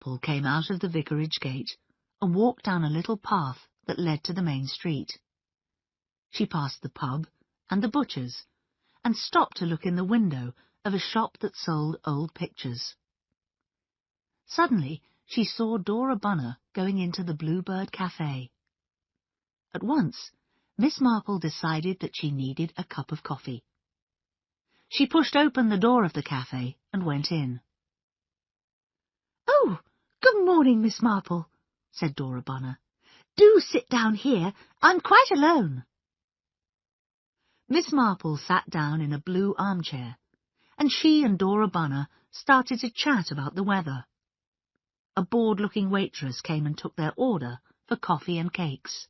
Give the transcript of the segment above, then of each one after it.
Paul came out of the vicarage gate and walked down a little path that led to the main street. She passed the pub and the butcher's, and stopped to look in the window of a shop that sold old pictures. Suddenly she saw Dora Bunner going into the Bluebird Cafe. At once, Miss Marple decided that she needed a cup of coffee. She pushed open the door of the cafe and went in. "Oh, good morning, Miss Marple," said Dora Bunner. "Do sit down here. I'm quite alone." Miss Marple sat down in a blue armchair, and she and Dora Bunner started to chat about the weather. A bored-looking waitress came and took their order for coffee and cakes.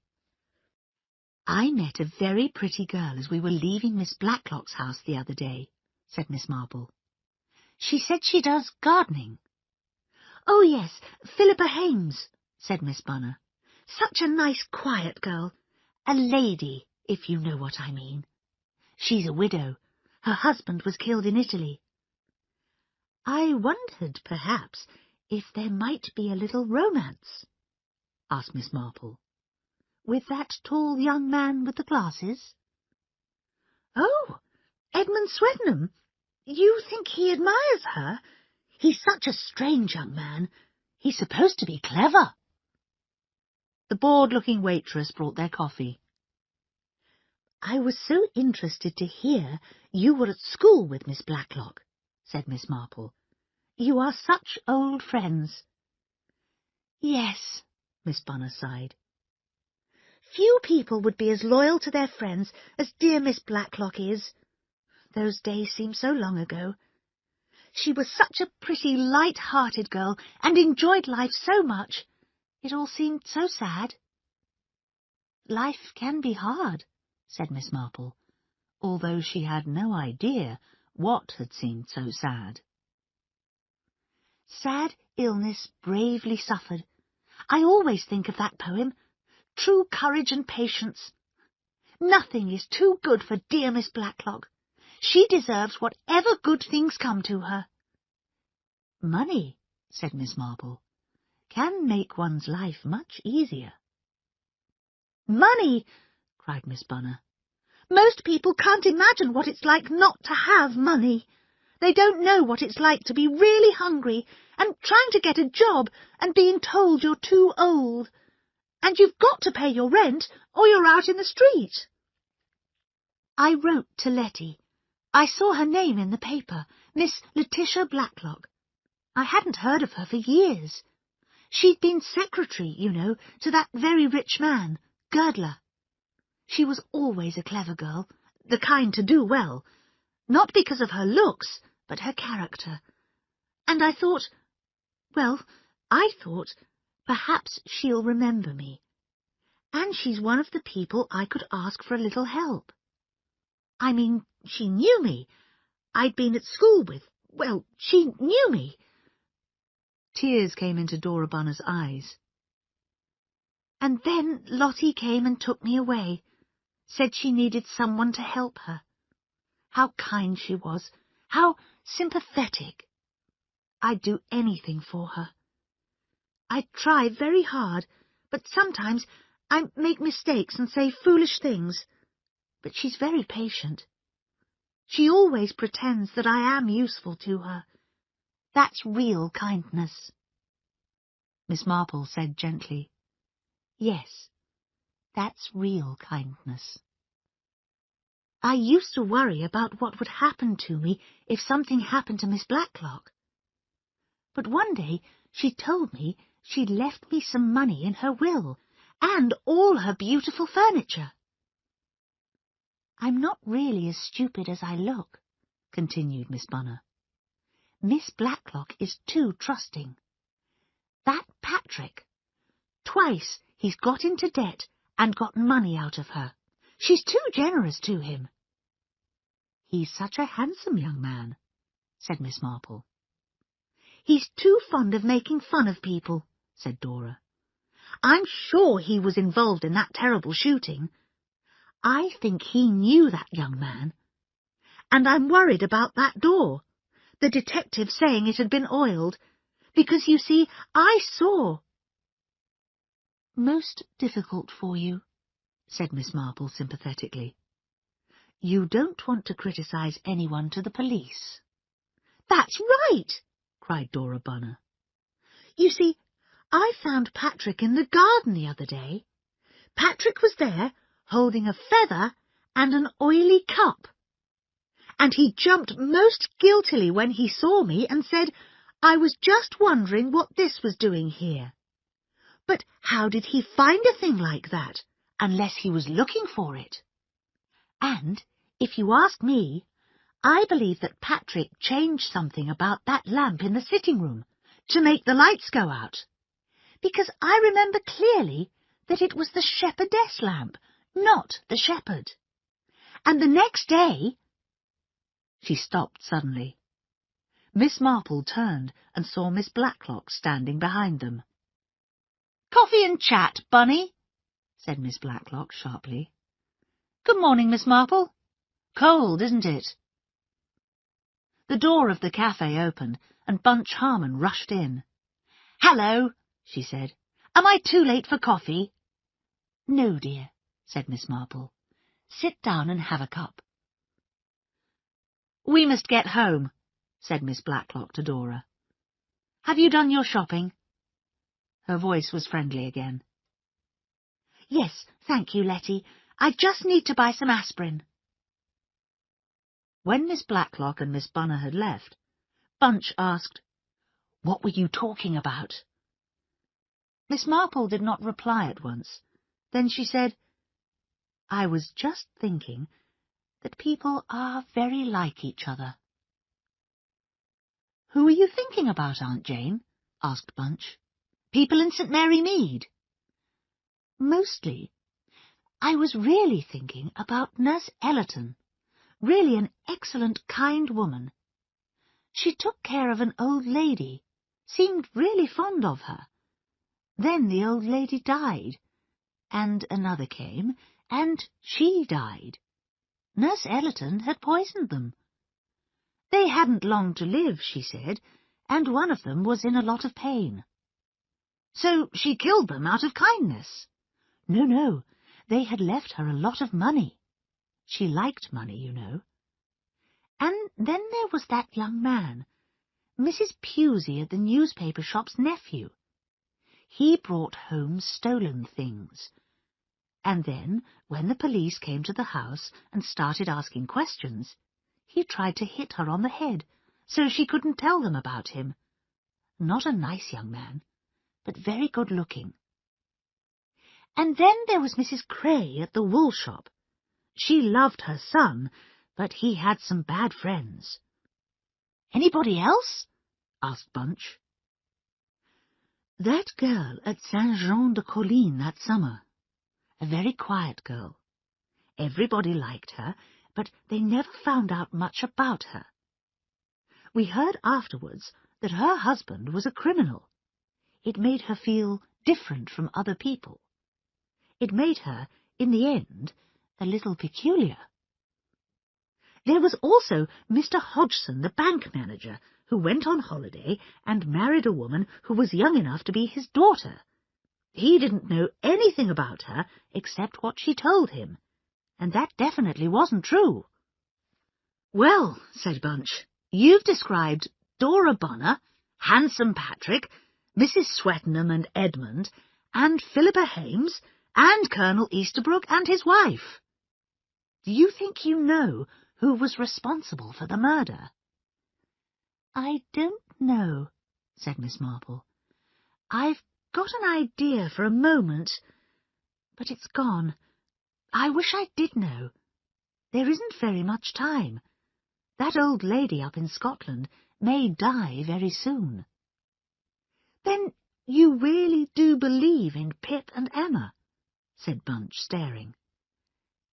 "I met a very pretty girl as we were leaving Miss Blacklock's house the other day," said Miss Marple. "She said she does gardening." "Oh, yes, Philippa Hames," said Miss Bunner. "Such a nice, quiet girl. A lady, if you know what I mean. She's a widow. Her husband was killed in Italy." "I wondered, perhaps, if there might be a little romance," asked Miss Marple. "With that tall young man with the glasses?" "Oh, Edmund Swetnam. You think he admires her? He's such a strange young man. He's supposed to be clever." The bored-looking waitress brought their coffee. "I was so interested to hear you were at school with Miss Blacklock," said Miss Marple. "You are such old friends." "Yes," Miss Bunner sighed. "Few people would be as loyal to their friends as dear Miss Blacklock is. Those days seem so long ago. She was such a pretty, light-hearted girl and enjoyed life so much. It all seemed so sad." "Life can be hard," said Miss Marple, although she had no idea what had seemed so sad. "Sad illness bravely suffered. I always think of that poem. True courage and patience. Nothing is too good for dear Miss Blacklock. She deserves whatever good things come to her." "Money," said Miss Marple, "can make one's life much easier." "Money!" cried Miss Bunner. "Most people can't imagine what it's like not to have money. They don't know what it's like to be really hungry and trying to get a job and being told you're too old. And you've got to pay your rent or you're out in the street." "I wrote to Letty. I saw her name in the paper, Miss Letitia Blacklock. I hadn't heard of her for years. She'd been secretary, you know, to that very rich man, Girdler. She was always a clever girl, the kind to do well, not because of her looks, but her character. And I thought perhaps she'll remember me. And she's one of the people I could ask for a little help. I mean, she knew me. I'd been at school with, she knew me." Tears came into Dora Bunner's eyes. "And then Lottie came and took me away, said she needed someone to help her. How kind she was, how sympathetic. I'd do anything for her. I try very hard, but sometimes I make mistakes and say foolish things. But she's very patient. She always pretends that I am useful to her. That's real kindness." Miss Marple said gently, "Yes, that's real kindness." "I used to worry about what would happen to me if something happened to Miss Blacklock. But one day she told me she'd left me some money in her will, and all her beautiful furniture." "I'm not really as stupid as I look," continued Miss Bunner. "Miss Blacklock is too trusting. That Patrick, twice he's got into debt and got money out of her. She's too generous to him." "He's such a handsome young man," said Miss Marple. "He's too fond of making fun of people," said Dora. "I'm sure he was involved in that terrible shooting. I think he knew that young man. And I'm worried about that door, the detective saying it had been oiled, because, you see, I saw—" "Most difficult for you," said Miss Marple sympathetically. "You don't want to criticise anyone to the police." "That's right!" cried Dora Bunner. "You see, I found Patrick in the garden the other day. Patrick was there, holding a feather and an oily cup. And he jumped most guiltily when he saw me and said, 'I was just wondering what this was doing here.' But how did he find a thing like that, unless he was looking for it? And, if you ask me, I believe that Patrick changed something about that lamp in the sitting room to make the lights go out, because I remember clearly that it was the shepherdess lamp, not the shepherd. And the next day—" She stopped suddenly. Miss Marple turned and saw Miss Blacklock standing behind them. "Coffee and chat, Bunny," said Miss Blacklock sharply. "Good morning, Miss Marple. Cold, isn't it?" The door of the cafe opened, and Bunch Harmon rushed in. "Hello," she said. "Am I too late for coffee?" "No, dear," said Miss Marple. "Sit down and have a cup." "We must get home," said Miss Blacklock to Dora. "Have you done your shopping?" Her voice was friendly again. "Yes, thank you, Letty. I just need to buy some aspirin." When Miss Blacklock and Miss Bunner had left, Bunch asked, "What were you talking about?" Miss Marple did not reply at once. Then she said, "I was just thinking that people are very like each other." "Who are you thinking about, Aunt Jane?" asked Bunch. "People in St. Mary Mead?" "Mostly. I was really thinking about Nurse Ellerton. Really an excellent, kind woman. She took care of an old lady, seemed really fond of her. Then the old lady died, and another came, and she died. Nurse Ellerton had poisoned them. They hadn't long to live, she said, and one of them was in a lot of pain. So she killed them out of kindness. No, they had left her a lot of money. She liked money, you know. And then there was that young man, Mrs. Pusey at the newspaper shop's nephew. He brought home stolen things. And then, when the police came to the house and started asking questions, he tried to hit her on the head, so she couldn't tell them about him. Not a nice young man, but very good-looking. And then there was Mrs. Cray at the wool shop. She loved her son, but he had some bad friends. "Anybody else?" asked Bunch. "That girl at Saint-Jean-de-Colline that summer. A very quiet girl. Everybody liked her, but they never found out much about her. We heard afterwards that her husband was a criminal. It made her feel different from other people. It made her, in the end, a little peculiar. There was also Mr. Hodgson, the bank manager, who went on holiday and married a woman who was young enough to be his daughter. He didn't know anything about her except what she told him, and that definitely wasn't true." "Well," said Bunch, "you've described Dora Bunner, Handsome Patrick, Mrs. Swettenham and Edmund, and Philippa Hames, and Colonel Easterbrook and his wife. Do you think you know who was responsible for the murder?" "I don't know," said Miss Marple. "I've got an idea for a moment, but it's gone. I wish I did know. There isn't very much time. That old lady up in Scotland may die very soon." "Then you really do believe in Pip and Emma?" said Bunch, staring.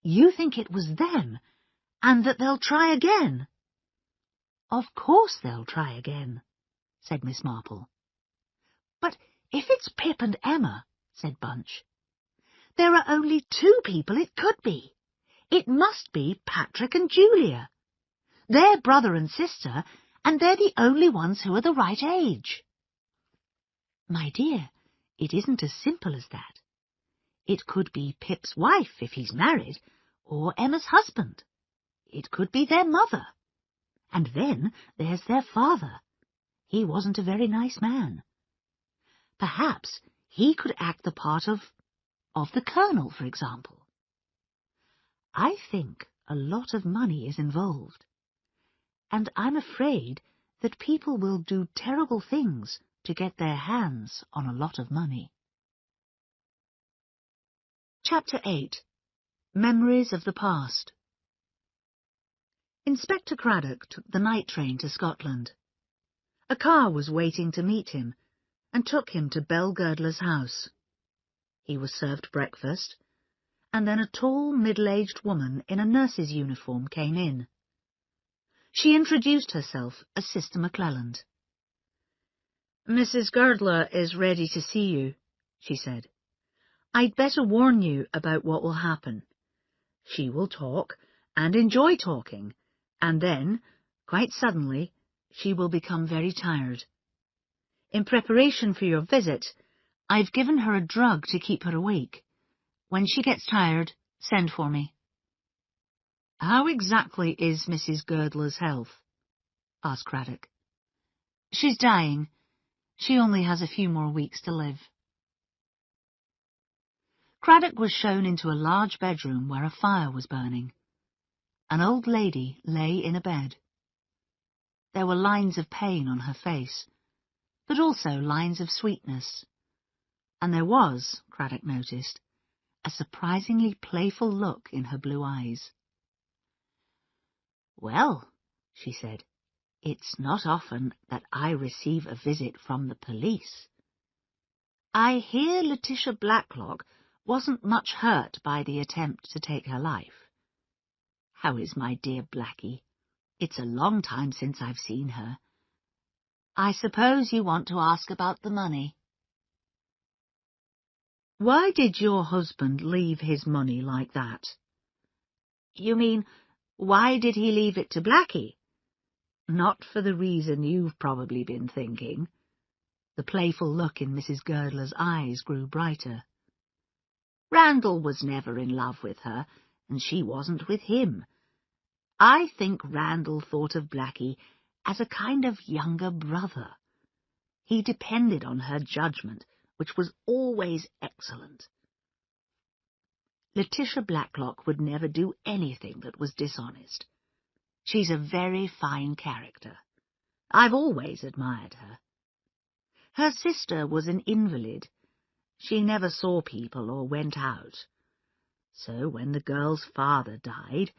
"You think it was them, and that they'll try again?" "Of course they'll try again," said Miss Marple. "But if it's Pip and Emma," said Bunch, "there are only two people it could be. It must be Patrick and Julia. They're brother and sister, and they're the only ones who are the right age." My dear, it isn't as simple as that. It could be Pip's wife if he's married, or Emma's husband. It could be their mother. And then there's their father. He wasn't a very nice man. Perhaps he could act the part of the Colonel, for example. I think a lot of money is involved, and I'm afraid that people will do terrible things to get their hands on a lot of money. Chapter 8. Memories of the Past. Inspector Craddock took the night train to Scotland. A car was waiting to meet him and took him to Belle Girdler's house. He was served breakfast, and then a tall, middle-aged woman in a nurse's uniform came in. She introduced herself as Sister McClelland. "Mrs. Girdler is ready to see you," she said. "I'd better warn you about what will happen. She will talk and enjoy talking, and then, quite suddenly, she will become very tired. In preparation for your visit, I've given her a drug to keep her awake. When she gets tired, send for me." "How exactly is Mrs. Girdler's health?" asked Craddock. "She's dying. She only has a few more weeks to live." Craddock was shown into a large bedroom where a fire was burning. An old lady lay in a bed. There were lines of pain on her face, but also lines of sweetness. And there was, Craddock noticed, a surprisingly playful look in her blue eyes. "Well," she said, "it's not often that I receive a visit from the police. I hear Letitia Blacklock wasn't much hurt by the attempt to take her life. How is my dear Blackie? It's a long time since I've seen her. I suppose you want to ask about the money." "Why did your husband leave his money like that?" "You mean, why did he leave it to Blackie?" "Not for the reason you've probably been thinking." The playful look in Mrs. Girdler's eyes grew brighter. "Randall was never in love with her, and she wasn't with him. I think Randall thought of Blackie as a kind of younger brother. He depended on her judgment, which was always excellent. Letitia Blacklock would never do anything that was dishonest. She's a very fine character. I've always admired her. Her sister was an invalid. She never saw people or went out. So when the girl's father died,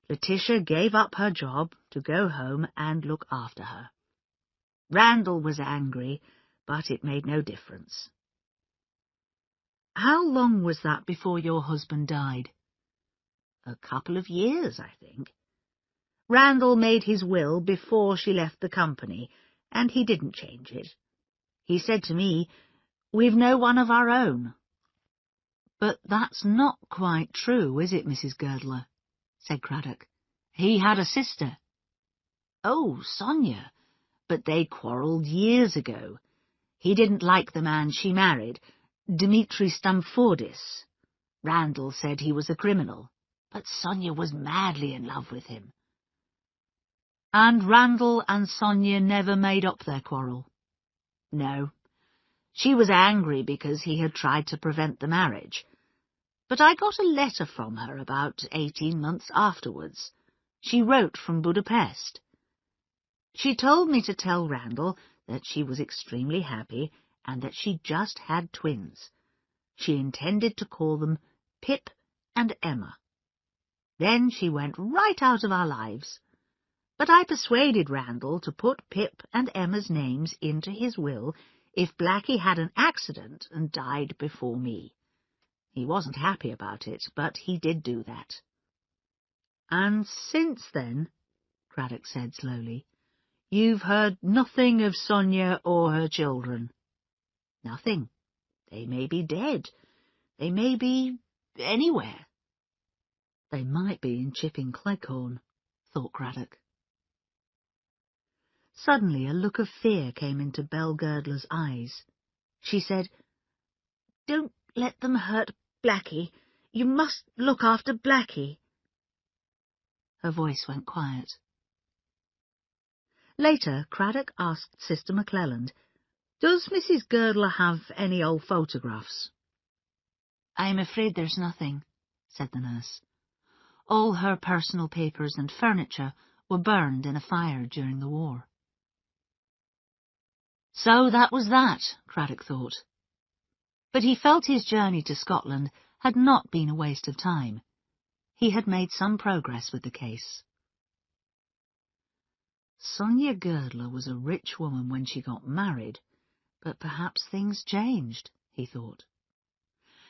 Letitia gave up her job to go home and look after her. Randall was angry, but it made no difference." "How long was that before your husband died?" "A couple of years, I think. Randall made his will before she left the company, and he didn't change it. He said to me, 'We've no one of our own.'" "But that's not quite true, is it, Mrs. Girdler?" said Craddock. "He had a sister." "Oh, Sonia, but they quarrelled years ago. He didn't like the man she married, Dmitri Stamfordis. Randall said he was a criminal, but Sonia was madly in love with him." "And Randall and Sonia never made up their quarrel?" "No. She was angry because he had tried to prevent the marriage. But I got a letter from her about 18 months afterwards. She wrote from Budapest. She told me to tell Randall that she was extremely happy and that she just had twins. She intended to call them Pip and Emma. Then she went right out of our lives. But I persuaded Randall to put Pip and Emma's names into his will if Blackie had an accident and died before me. He wasn't happy about it, but he did do that." "And since then," Craddock said slowly, "you've heard nothing of Sonia or her children?" "Nothing. They may be dead. They may be anywhere." "They might be in Chipping Cleghorn," thought Craddock. Suddenly a look of fear came into Belle Girdler's eyes. She said, "Don't let them hurt Blackie. You must look after Blackie." Her voice went quiet. Later, Craddock asked Sister McClelland, "Does Mrs. Girdler have any old photographs?" "I'm afraid there's nothing," said the nurse. "All her personal papers and furniture were burned in a fire during the war." So that was that, Craddock thought. But he felt his journey to Scotland had not been a waste of time. He had made some progress with the case. Sonia Girdler was a rich woman when she got married, but perhaps things changed, he thought.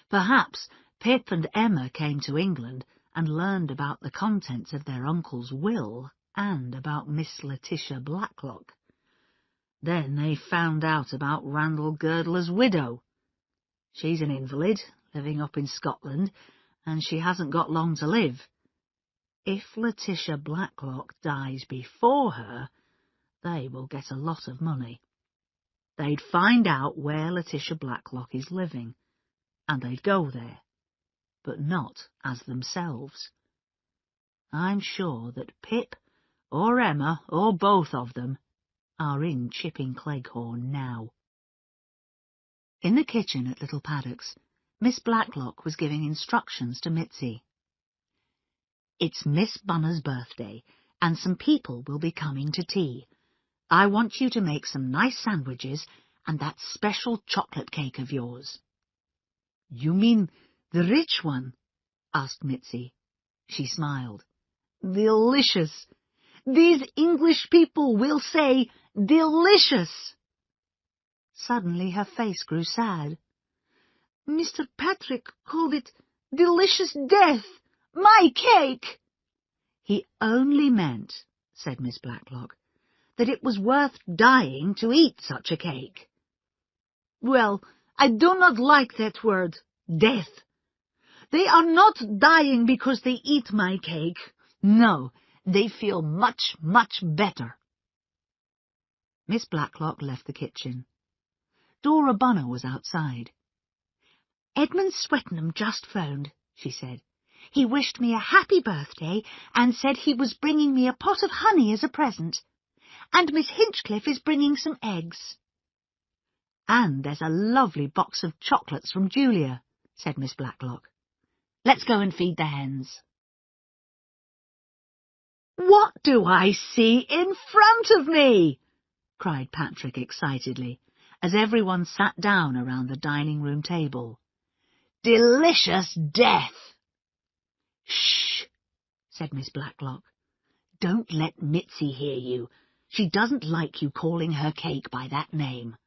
Perhaps Pip and Emma came to England and learned about the contents of their uncle's will and about Miss Letitia Blacklock. Then they found out about Randall Girdler's widow. She's an invalid, living up in Scotland, and she hasn't got long to live. If Letitia Blacklock dies before her, they will get a lot of money. They'd find out where Letitia Blacklock is living, and they'd go there, but not as themselves. I'm sure that Pip, or Emma, or both of them, are in Chipping Cleghorn now. In the kitchen at Little Paddocks, Miss Blacklock was giving instructions to Mitzi. "It's Miss Bunner's birthday, and some people will be coming to tea. I want you to make some nice sandwiches and that special chocolate cake of yours." "You mean the rich one?" asked Mitzi. She smiled. "Delicious! These English people will say delicious." Suddenly her face grew sad. "Mr. Patrick called it delicious death. My cake!" "He only meant," said Miss Blacklock, "that it was worth dying to eat such a cake." "Well, I do not like that word, death. They are not dying because they eat my cake. No, they feel much, much better." Miss Blacklock left the kitchen. Dora Bunner was outside. "Edmund Swettenham just phoned," she said. "He wished me a happy birthday and said he was bringing me a pot of honey as a present. And Miss Hinchcliffe is bringing some eggs." "And there's a lovely box of chocolates from Julia," said Miss Blacklock. "Let's go and feed the hens." "What do I see in front of me?" cried Patrick excitedly, as everyone sat down around the dining-room table. "Delicious death!" "Shh!" said Miss Blacklock. "Don't let Mitzi hear you. She doesn't like you calling her cake by that name."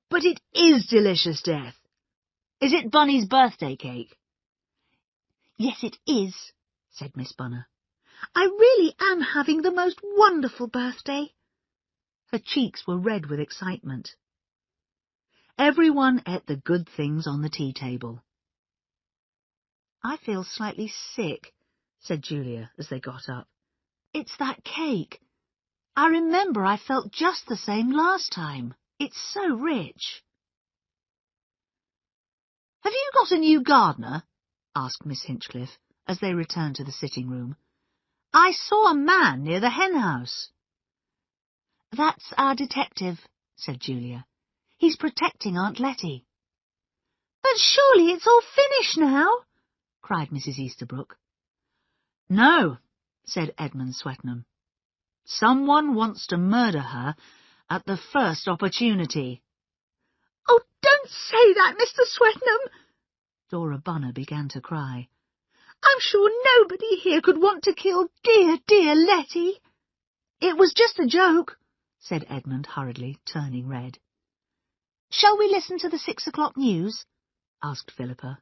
"But it is delicious death. Is it Bunny's birthday cake?" "Yes, it is," said Miss Bunner. "I really am having the most wonderful birthday." Her cheeks were red with excitement. Everyone ate the good things on the tea table. "I feel slightly sick," said Julia as they got up. "It's that cake. I remember I felt just the same last time. It's so rich." "Have you got a new gardener?" asked Miss Hinchcliffe as they returned to the sitting-room. "I saw a man near the hen-house." "That's our detective," said Julia. "He's protecting Aunt Letty." "But surely it's all finished now," cried Mrs. Easterbrook. "No," said Edmund Swettenham. "Someone wants to murder her at the first opportunity." "Oh, don't say that, Mr. Swettenham!" Dora Bunner began to cry. "I'm sure nobody here could want to kill dear, dear Letty." "It was just a joke," said Edmund hurriedly, turning red. "Shall we listen to the 6 o'clock news?" asked Philippa.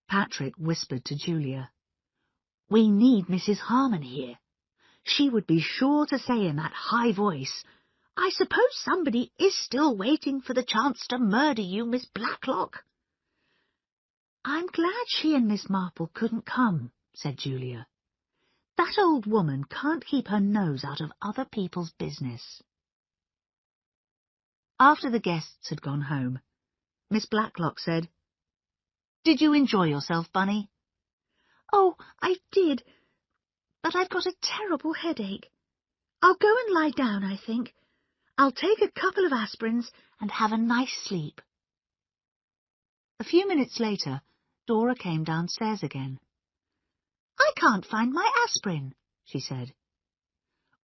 Patrick whispered to Julia, "We need Mrs. Harmon here. She would be sure to say in that high voice, 'I suppose somebody is still waiting for the chance to murder you, Miss Blacklock.'" "I'm glad she and Miss Marple couldn't come," said Julia. "That old woman can't keep her nose out of other people's business." After the guests had gone home, Miss Blacklock said, "Did you enjoy yourself, Bunny?" "Oh, I did, but I've got a terrible headache. I'll go and lie down, I think. I'll take a couple of aspirins and have a nice sleep." A few minutes later, Dora came downstairs again. "I can't find my aspirin," she said.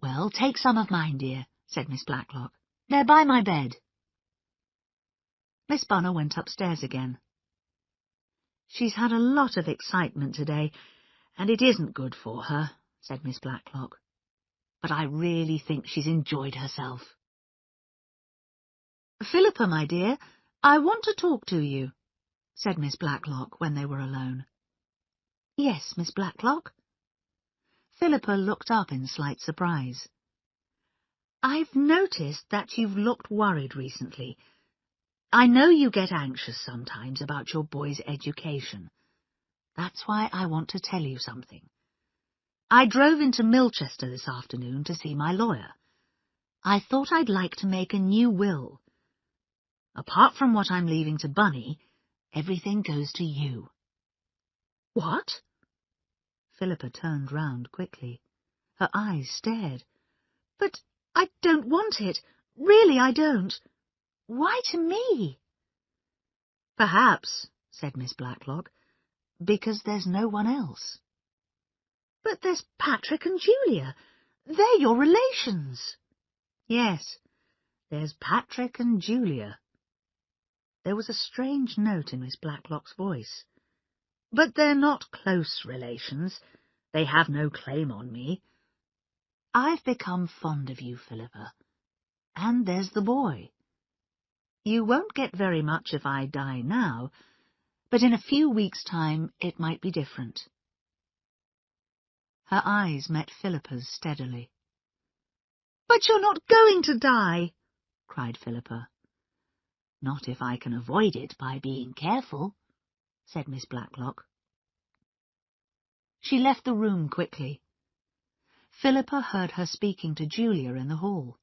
"Well, take some of mine, dear," said Miss Blacklock. "They're by my bed." Miss Bunner went upstairs again. "She's had a lot of excitement today, and it isn't good for her," said Miss Blacklock. "But I really think she's enjoyed herself." "Philippa, my dear, I want to talk to you," said Miss Blacklock when they were alone. "Yes, Miss Blacklock?" Philippa looked up in slight surprise. "I've noticed that you've looked worried recently. I know you get anxious sometimes about your boy's education. That's why I want to tell you something. I drove into Milchester this afternoon to see my lawyer. I thought I'd like to make a new will. Apart from what I'm leaving to Bunny, everything goes to you." "What?" Philippa turned round quickly. Her eyes stared. "But I don't want it. Really, I don't. Why to me?" "Perhaps," said Miss Blacklock, "because there's no one else." "But there's Patrick and Julia. They're your relations." "Yes, there's Patrick and Julia." There was a strange note in Miss Blacklock's voice. "But they're not close relations. They have no claim on me. I've become fond of you, Philippa. And there's the boy. You won't get very much if I die now, but in a few weeks' time it might be different." Her eyes met Philippa's steadily. "But you're not going to die!" cried Philippa. "Not if I can avoid it by being careful," said Miss Blacklock. She left the room quickly. Philippa heard her speaking to Julia in the hall.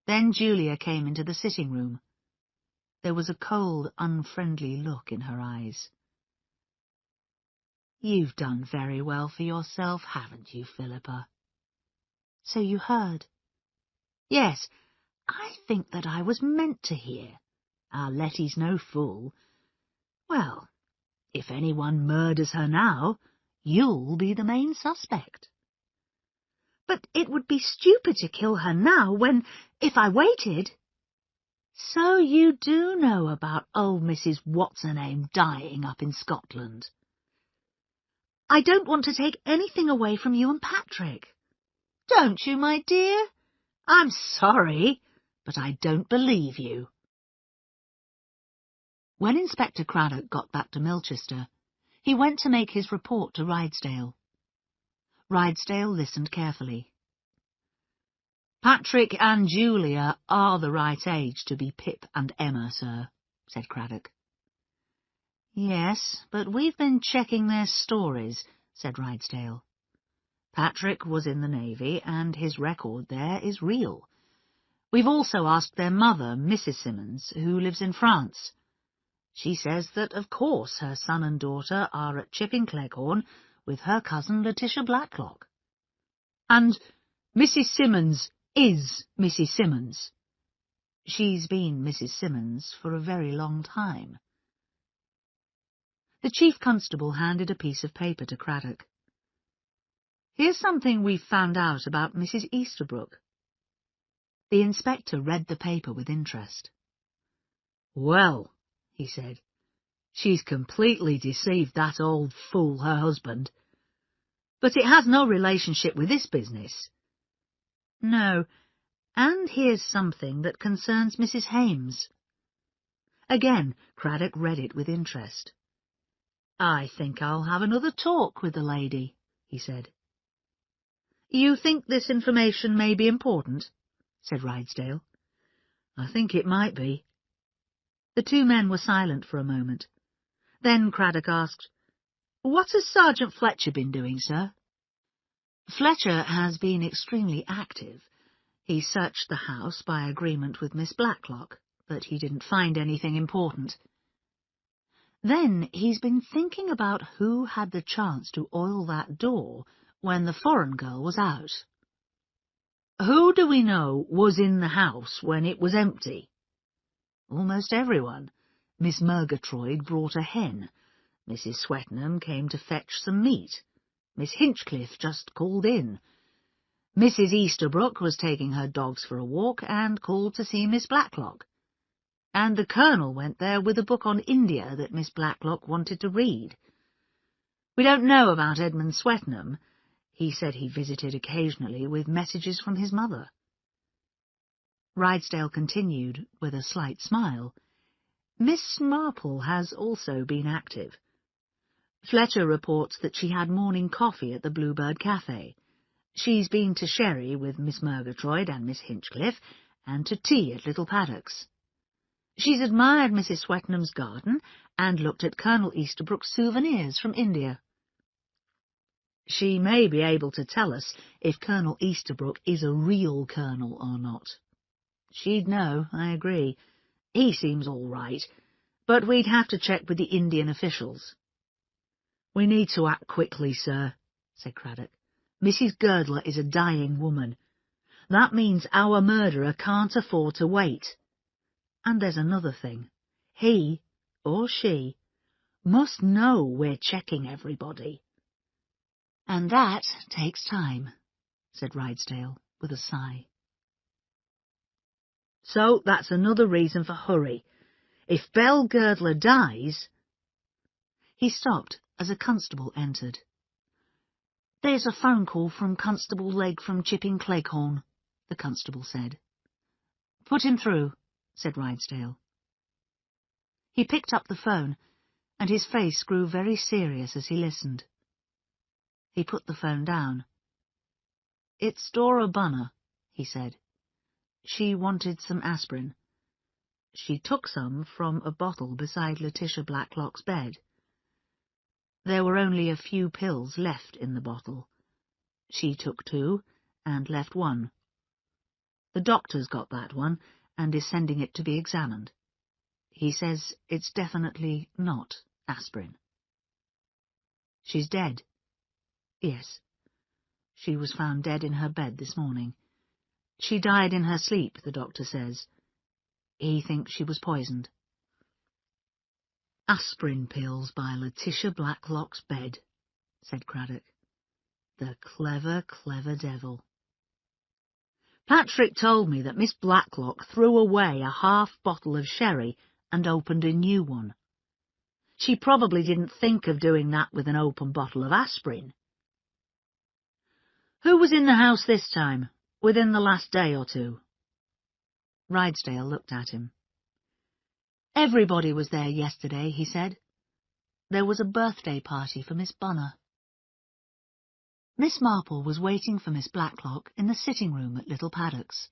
Then Julia came into the sitting-room. There was a cold, unfriendly look in her eyes. "You've done very well for yourself, haven't you, Philippa?" "So you heard?" "Yes, I think that I was meant to hear. Our Letty's no fool. Well, if anyone murders her now, you'll be the main suspect." "But it would be stupid to kill her now when, if I waited—" "So you do know about old Mrs. What's-her-name dying up in Scotland?" "I don't want to take anything away from you and Patrick." "Don't you, my dear? I'm sorry, but I don't believe you." When Inspector Craddock got back to Milchester, he went to make his report to Rydesdale. Rydesdale listened carefully. "Patrick and Julia are the right age to be Pip and Emma, sir," said Craddock. "Yes, but we've been checking their stories," said Rydesdale. "Patrick was in the Navy, and his record there is real. We've also asked their mother, Mrs. Simmons, who lives in France. She says that, of course, her son and daughter are at Chipping Cleghorn with her cousin Letitia Blacklock." "And Mrs. Simmons is Mrs. Simmons?" "She's been Mrs. Simmons for a very long time." The Chief Constable handed a piece of paper to Craddock. "Here's something we've found out about Mrs. Easterbrook." The inspector read the paper with interest. "Well," he said, "she's completely deceived that old fool, her husband. But it has no relationship with this business." "No, and here's something that concerns Mrs. Hames." Again Craddock read it with interest. "I think I'll have another talk with the lady," he said. "You think this information may be important?" said Rydesdale. "I think it might be." The two men were silent for a moment. Then Craddock asked, "What has Sergeant Fletcher been doing, sir?" "Fletcher has been extremely active. He searched the house by agreement with Miss Blacklock, but he didn't find anything important. Then he's been thinking about who had the chance to oil that door when the foreign girl was out. Who do we know was in the house when it was empty? Almost everyone. Miss Murgatroyd brought a hen. Mrs. Swetnam came to fetch some meat. Miss Hinchcliffe just called in. Mrs. Easterbrook was taking her dogs for a walk and called to see Miss Blacklock. And the Colonel went there with a book on India that Miss Blacklock wanted to read. We don't know about Edmund Swetnam. He said he visited occasionally with messages from his mother. Rydesdale continued, with a slight smile. Miss Marple has also been active. Fletcher reports that she had morning coffee at the Bluebird Cafe. She's been to Sherry with Miss Murgatroyd and Miss Hinchcliffe, and to tea at Little Paddocks. She's admired Mrs. Swetnam's garden and looked at Colonel Easterbrook's souvenirs from India. She may be able to tell us if Colonel Easterbrook is a real colonel or not. She'd know, I agree. He seems all right, but we'd have to check with the Indian officials. We need to act quickly, sir, said Craddock. Mrs. Girdler is a dying woman. That means our murderer can't afford to wait. And there's another thing. He, or she, must know we're checking everybody. And that takes time, said Rydesdale, with a sigh. So that's another reason for hurry. If Belle Girdler dies... He stopped as a constable entered. There's a phone call from Constable Legg from Chipping Cleghorn, the constable said. Put him through, said Rydesdale. He picked up the phone, and his face grew very serious as he listened. He put the phone down. It's Dora Bunner, he said. She wanted some aspirin. She took some from a bottle beside Letitia Blacklock's bed. There were only a few pills left in the bottle. She took 2 and left 1. The doctor's got that one and is sending it to be examined. He says it's definitely not aspirin. She's dead. Yes. She was found dead in her bed this morning. She died in her sleep, the doctor says. He thinks she was poisoned. Aspirin pills by Letitia Blacklock's bed, said Craddock. The clever, clever devil. Patrick told me that Miss Blacklock threw away a half bottle of sherry and opened a new one. She probably didn't think of doing that with an open bottle of aspirin. Who was in the house this time, within the last day or two? Rydesdale looked at him. Everybody was there yesterday, he said. There was a birthday party for Miss Bunner. Miss Marple was waiting for Miss Blacklock in the sitting-room at Little Paddocks.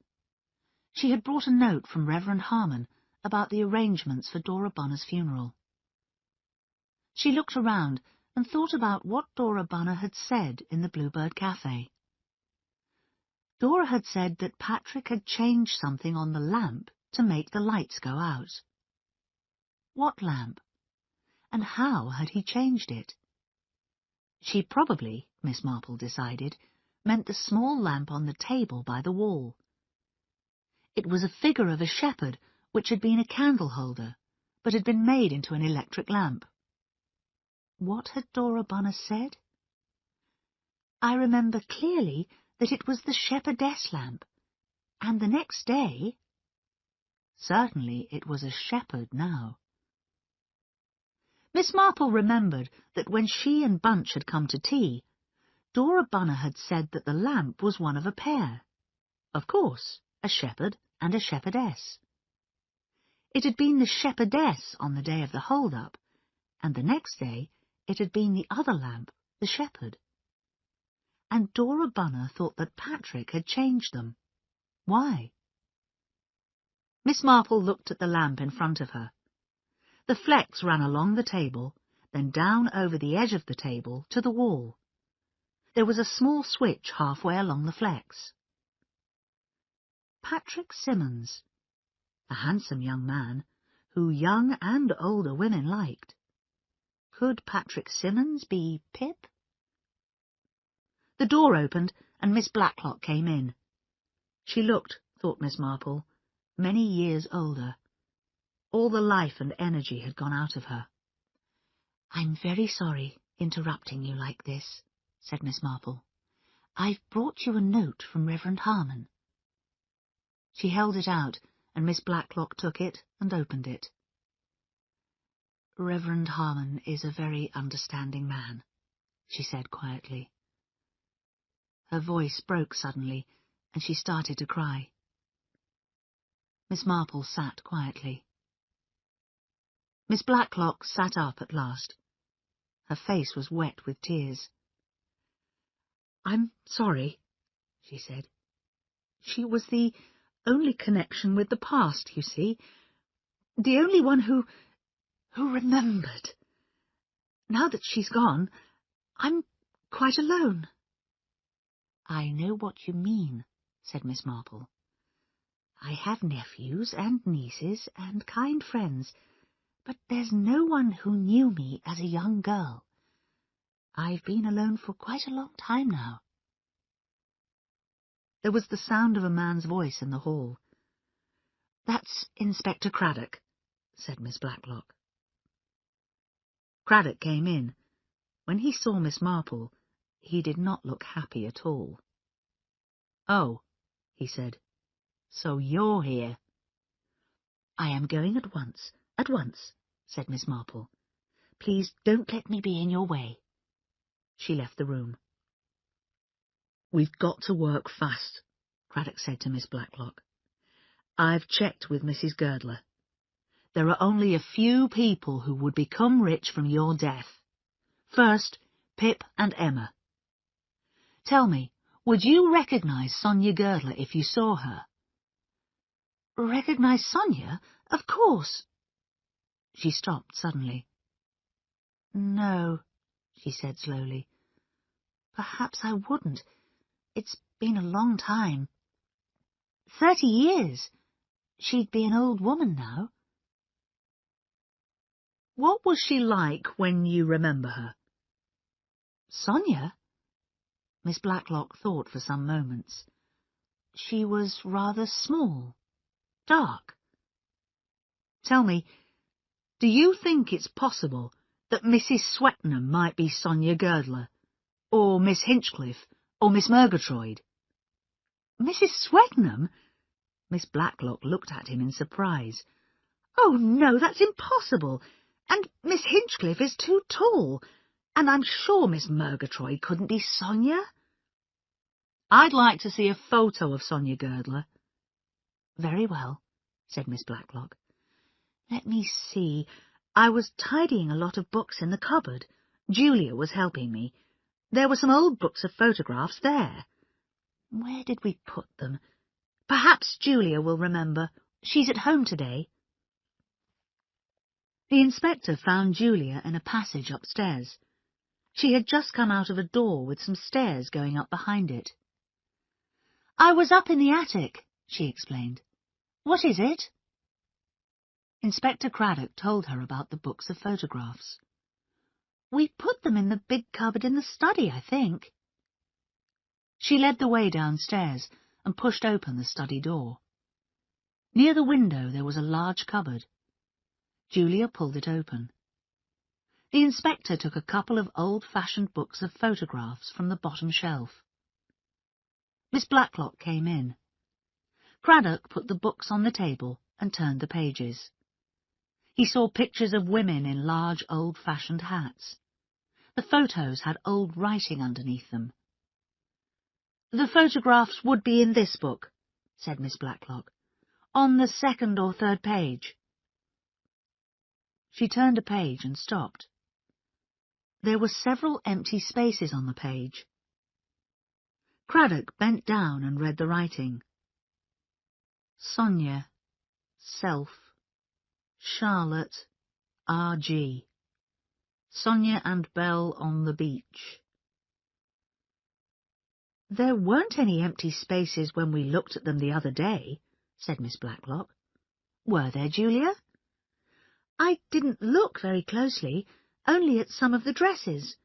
She had brought a note from Reverend Harmon about the arrangements for Dora Bunner's funeral. She looked around and thought about what Dora Bunner had said in the Bluebird Cafe. Dora had said that Patrick had changed something on the lamp to make the lights go out. What lamp? And how had he changed it? She probably, Miss Marple decided, meant the small lamp on the table by the wall. It was a figure of a shepherd which had been a candle holder, but had been made into an electric lamp. What had Dora Bunner said? I remember clearly that it was the shepherdess lamp, and the next day... Certainly it was a shepherd now. Miss Marple remembered that when she and Bunch had come to tea, Dora Bunner had said that the lamp was one of a pair. Of course, a shepherd and a shepherdess. It had been the shepherdess on the day of the hold-up, and the next day it had been the other lamp, the shepherd. And Dora Bunner thought that Patrick had changed them. Why? Miss Marple looked at the lamp in front of her. The flecks ran along the table, then down over the edge of the table to the wall. There was a small switch halfway along the flecks. Patrick Simmons, a handsome young man who young and older women liked. Could Patrick Simmons be Pip? The door opened and Miss Blacklock came in. She looked, thought Miss Marple, many years older. All the life and energy had gone out of her. "I'm very sorry interrupting you like this," said Miss Marple. "I've brought you a note from Reverend Harmon." She held it out, and Miss Blacklock took it and opened it. "Reverend Harmon is a very understanding man," she said quietly. Her voice broke suddenly, and she started to cry. Miss Marple sat quietly. Miss Blacklock sat up at last. Her face was wet with tears. "I'm sorry," she said. "She was the only connection with the past, you see. The only one who remembered. Now that she's gone, I'm quite alone." "I know what you mean," said Miss Marple. "I have nephews and nieces and kind friends, but there's no one who knew me as a young girl. I've been alone for quite a long time now." There was the sound of a man's voice in the hall. "That's Inspector Craddock," said Miss Blacklock. Craddock came in. When he saw Miss Marple, he did not look happy at all. "Oh," he said, "so you're here." "I am going at once, said Miss Marple. "Please don't let me be in your way." She left the room. "We've got to work fast," Craddock said to Miss Blacklock. "I've checked with Mrs. Girdler. There are only a few people who would become rich from your death. First, Pip and Emma. Tell me, would you recognise Sonia Girdler if you saw her?" "Recognise Sonia? Of course." She stopped suddenly. "No," she said slowly. "Perhaps I wouldn't. It's been a long time. 30 years. She'd be an old woman now." "What was she like when you remember her?" "Sonia?" Miss Blacklock thought for some moments. "She was rather small, dark." "Tell me, do you think it's possible that Mrs. Swetnam might be Sonia Girdler, or Miss Hinchcliffe, or Miss Murgatroyd?" "Mrs. Swetnam?" Miss Blacklock looked at him in surprise. "Oh, no, that's impossible. And Miss Hinchcliffe is too tall. And I'm sure Miss Murgatroyd couldn't be Sonia." "I'd like to see a photo of Sonia Girdler." "Very well," said Miss Blacklock. "Let me see. I was tidying a lot of books in the cupboard. Julia was helping me. There were some old books of photographs there. Where did we put them? Perhaps Julia will remember. She's at home today." The inspector found Julia in a passage upstairs. She had just come out of a door with some stairs going up behind it. "I was up in the attic," she explained. "What is it?" Inspector Craddock told her about the books of photographs. "We put them in the big cupboard in the study, I think." She led the way downstairs and pushed open the study door. Near the window there was a large cupboard. Julia pulled it open. The inspector took a couple of old-fashioned books of photographs from the bottom shelf. Miss Blacklock came in. Craddock put the books on the table and turned the pages. He saw pictures of women in large old-fashioned hats. The photos had old writing underneath them. "The photographs would be in this book," said Miss Blacklock, "on the second or third page." She turned a page and stopped. There were several empty spaces on the page. Craddock bent down and read the writing. Sonia, self, Charlotte, R.G. Sonia and Belle on the beach. There weren't any empty spaces when we looked at them the other day, said Miss Blacklock. Were there, Julia? I didn't look very closely, only at some of the dresses.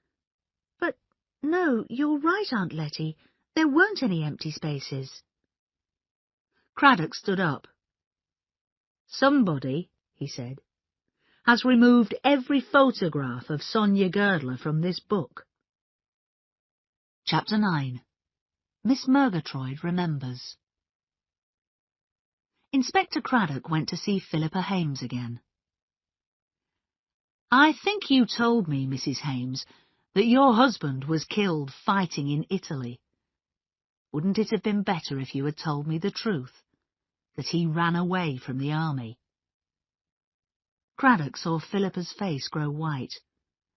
But no, you're right, Aunt Letty. There weren't any empty spaces. Craddock stood up. Somebody, he said, has removed every photograph of Sonia Girdler from this book. Chapter 9. Miss Murgatroyd Remembers. Inspector Craddock went to see Philippa Hames again. I think you told me, Mrs. Hames, that your husband was killed fighting in Italy. Wouldn't it have been better if you had told me the truth, that he ran away from the army? Craddock saw Philippa's face grow white,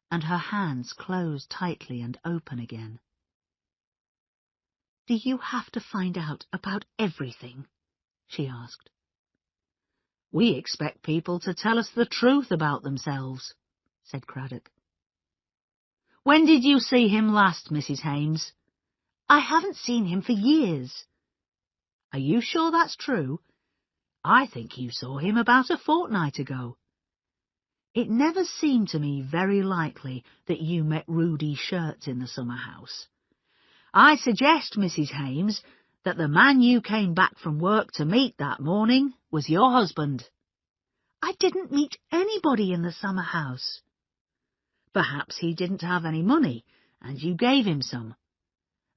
and her hands close tightly and open again. Do you have to find out about everything? She asked. We expect people to tell us the truth about themselves, said Craddock. When did you see him last, Mrs. Hames? I haven't seen him for years. Are you sure that's true? I think you saw him about a fortnight ago. It never seemed to me very likely that you met Rudy Shirts in the summer house. I suggest, Mrs. Hames, that the man you came back from work to meet that morning was your husband. I didn't meet anybody in the summer house. Perhaps he didn't have any money, and you gave him some.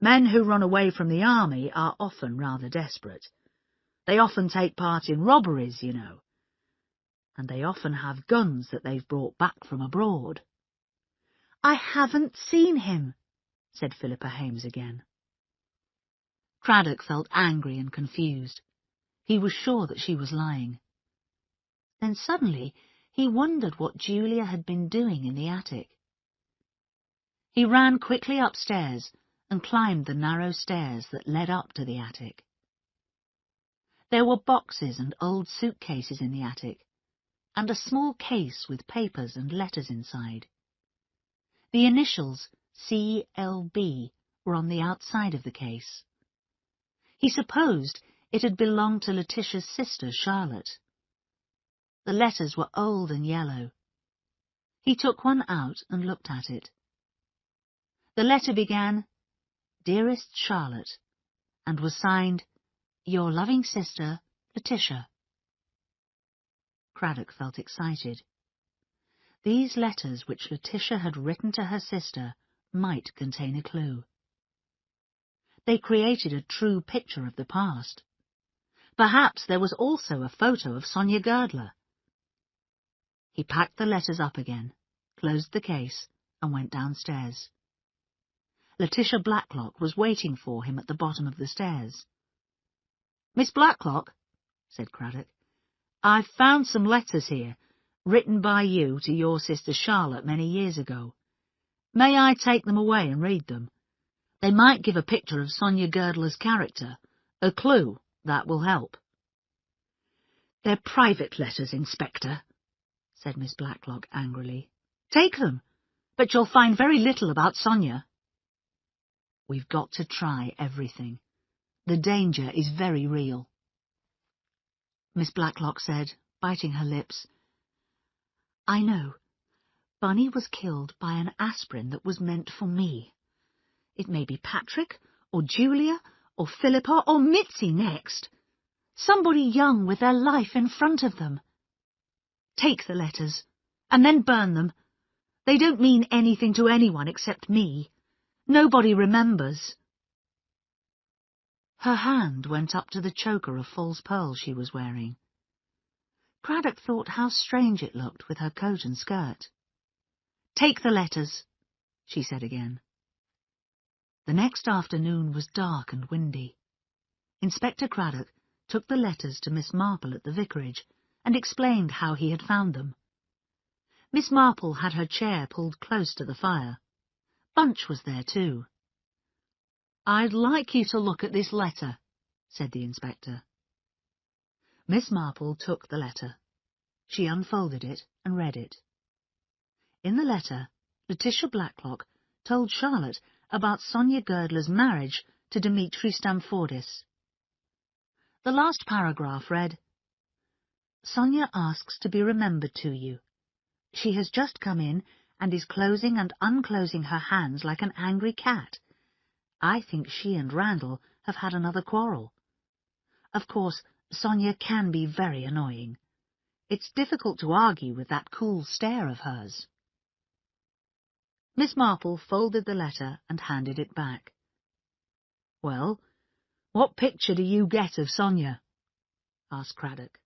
Men who run away from the army are often rather desperate. They often take part in robberies, you know. And they often have guns that they've brought back from abroad. I haven't seen him, said Philippa Hames again. Craddock felt angry and confused. He was sure that she was lying. Then suddenly he wondered what Julia had been doing in the attic. He ran quickly upstairs and climbed the narrow stairs that led up to the attic. There were boxes and old suitcases in the attic, and a small case with papers and letters inside. The initials C.L.B. were on the outside of the case. He supposed it had belonged to Letitia's sister, Charlotte. The letters were old and yellow. He took one out and looked at it. The letter began, Dearest Charlotte, and was signed, Your loving sister, Letitia. Craddock felt excited. These letters which Letitia had written to her sister might contain a clue. They created a true picture of the past. Perhaps there was also a photo of Sonia Girdler. He packed the letters up again, closed the case, and went downstairs. Letitia Blacklock was waiting for him at the bottom of the stairs. Miss Blacklock, said Craddock, I've found some letters here, written by you to your sister Charlotte many years ago. May I take them away and read them? They might give a picture of Sonia Girdler's character, a clue that will help. They're private letters, Inspector, said Miss Blacklock angrily. Take them, but you'll find very little about Sonia. We've got to try everything. The danger is very real. Miss Blacklock said, biting her lips, I know. Bunny was killed by an aspirin that was meant for me. It may be Patrick, or Julia, or Philippa, or Mitzi next. Somebody young with their life in front of them. Take the letters, and then burn them. They don't mean anything to anyone except me. Nobody remembers. Her hand went up to the choker of false pearls she was wearing. Craddock thought how strange it looked with her coat and skirt. Take the letters, she said again. The next afternoon was dark and windy. Inspector Craddock took the letters to Miss Marple at the vicarage and explained how he had found them. Miss Marple had her chair pulled close to the fire. Bunch was there too. I'd like you to look at this letter, said the inspector. Miss Marple took the letter. She unfolded it and read it. In the letter, Letitia Blacklock told Charlotte about Sonia Girdler's marriage to Dimitri Stamfordis. The last paragraph read, Sonia asks to be remembered to you. She has just come in and is closing and unclosing her hands like an angry cat. I think she and Randall have had another quarrel. Of course, Sonia can be very annoying. It's difficult to argue with that cool stare of hers. Miss Marple folded the letter and handed it back. Well, what picture do you get of Sonia? Asked Craddock.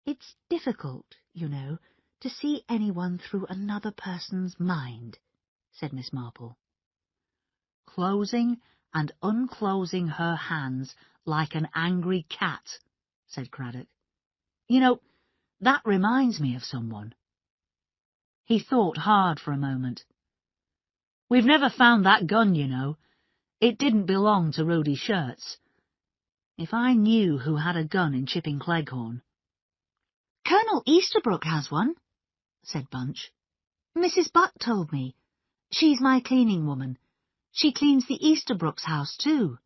It's difficult, you know, to see anyone through another person's mind, said Miss Marple. Closing and unclosing her hands like an angry cat, said Craddock. You know, that reminds me of someone. He thought hard for a moment. We've never found that gun, you know. It didn't belong to Rhodey Shirts. If I knew who had a gun in Chipping Cleghorn. Colonel Easterbrook has one, said Bunch. Mrs. Butt told me. She's my cleaning woman. She cleans the Easterbrooks' house, too.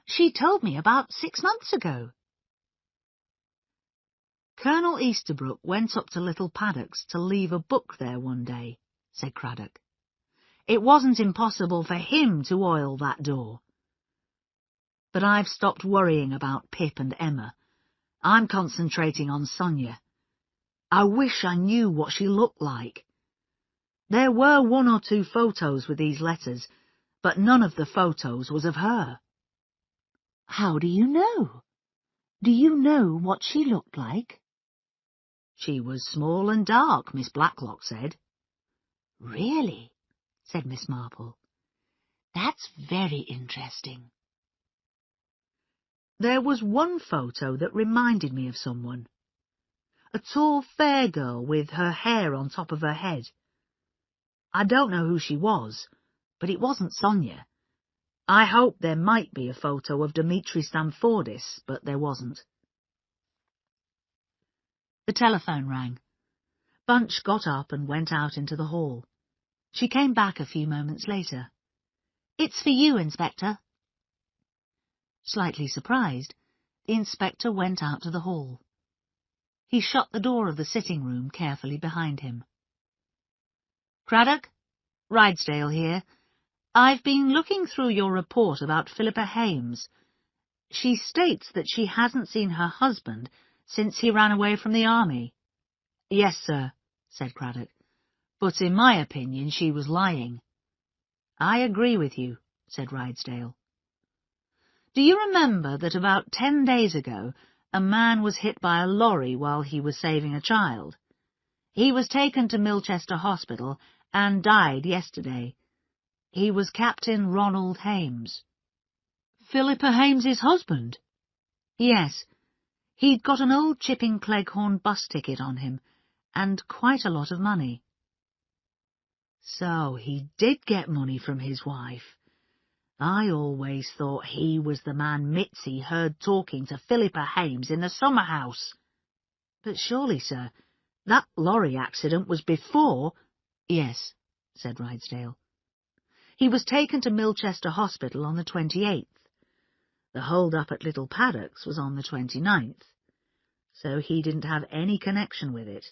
She told me about 6 months ago. Colonel Easterbrook went up to Little Paddocks to leave a book there one day, said Craddock. It wasn't impossible for him to oil that door. But I've stopped worrying about Pip and Emma. I'm concentrating on Sonia. I wish I knew what she looked like. There were 1 or 2 photos with these letters, but none of the photos was of her. How do you know? Do you know what she looked like? She was small and dark, Miss Blacklock said. Really? Said Miss Marple. That's very interesting. There was one photo that reminded me of someone. A tall, fair girl with her hair on top of her head. I don't know who she was, but it wasn't Sonia. I hoped there might be a photo of Dimitri Stamfordis, but there wasn't. The telephone rang. Bunch got up and went out into the hall. She came back a few moments later. It's for you, Inspector. Slightly surprised, the inspector went out to the hall. He shut the door of the sitting room carefully behind him. Craddock, Rydesdale here. I've been looking through your report about Philippa Hames. She states that she hasn't seen her husband since he ran away from the army. Yes, sir, said Craddock, but in my opinion she was lying. I agree with you, said Rydesdale. Do you remember that about 10 days ago a man was hit by a lorry while he was saving a child? He was taken to Milchester Hospital and died yesterday. He was Captain Ronald Hames. Philippa Hames's husband? Yes. He'd got an old Chipping Cleghorn bus ticket on him, and quite a lot of money. So he did get money from his wife. I always thought he was the man Mitzi heard talking to Philippa Hames in the summer house. But surely, sir, that lorry accident was before— Yes, said Rydesdale. He was taken to Milchester Hospital on the 28th. The hold-up at Little Paddocks was on the 29th, so he didn't have any connection with it.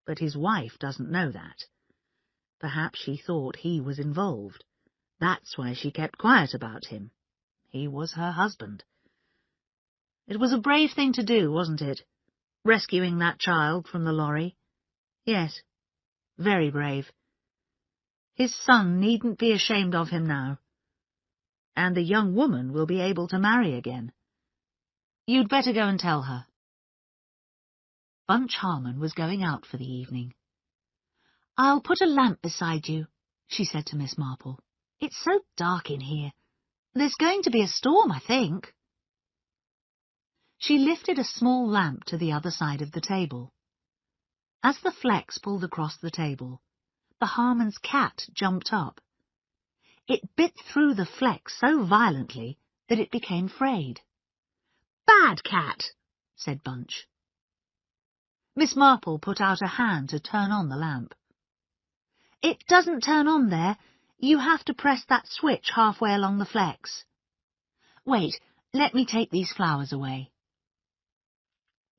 But his wife doesn't know that. Perhaps she thought he was involved. That's why she kept quiet about him. He was her husband. It was a brave thing to do, wasn't it? Rescuing that child from the lorry. Yes, very brave. His son needn't be ashamed of him now. And the young woman will be able to marry again. You'd better go and tell her. Bunch Harmon was going out for the evening. I'll put a lamp beside you, she said to Miss Marple. It's so dark in here. There's going to be a storm, I think. She lifted a small lamp to the other side of the table. As the flex pulled across the table, the Harmon's cat jumped up. It bit through the flex so violently that it became frayed. Bad cat, said Bunch. Miss Marple put out a hand to turn on the lamp. It doesn't turn on there. You have to press that switch halfway along the flex. Wait, let me take these flowers away.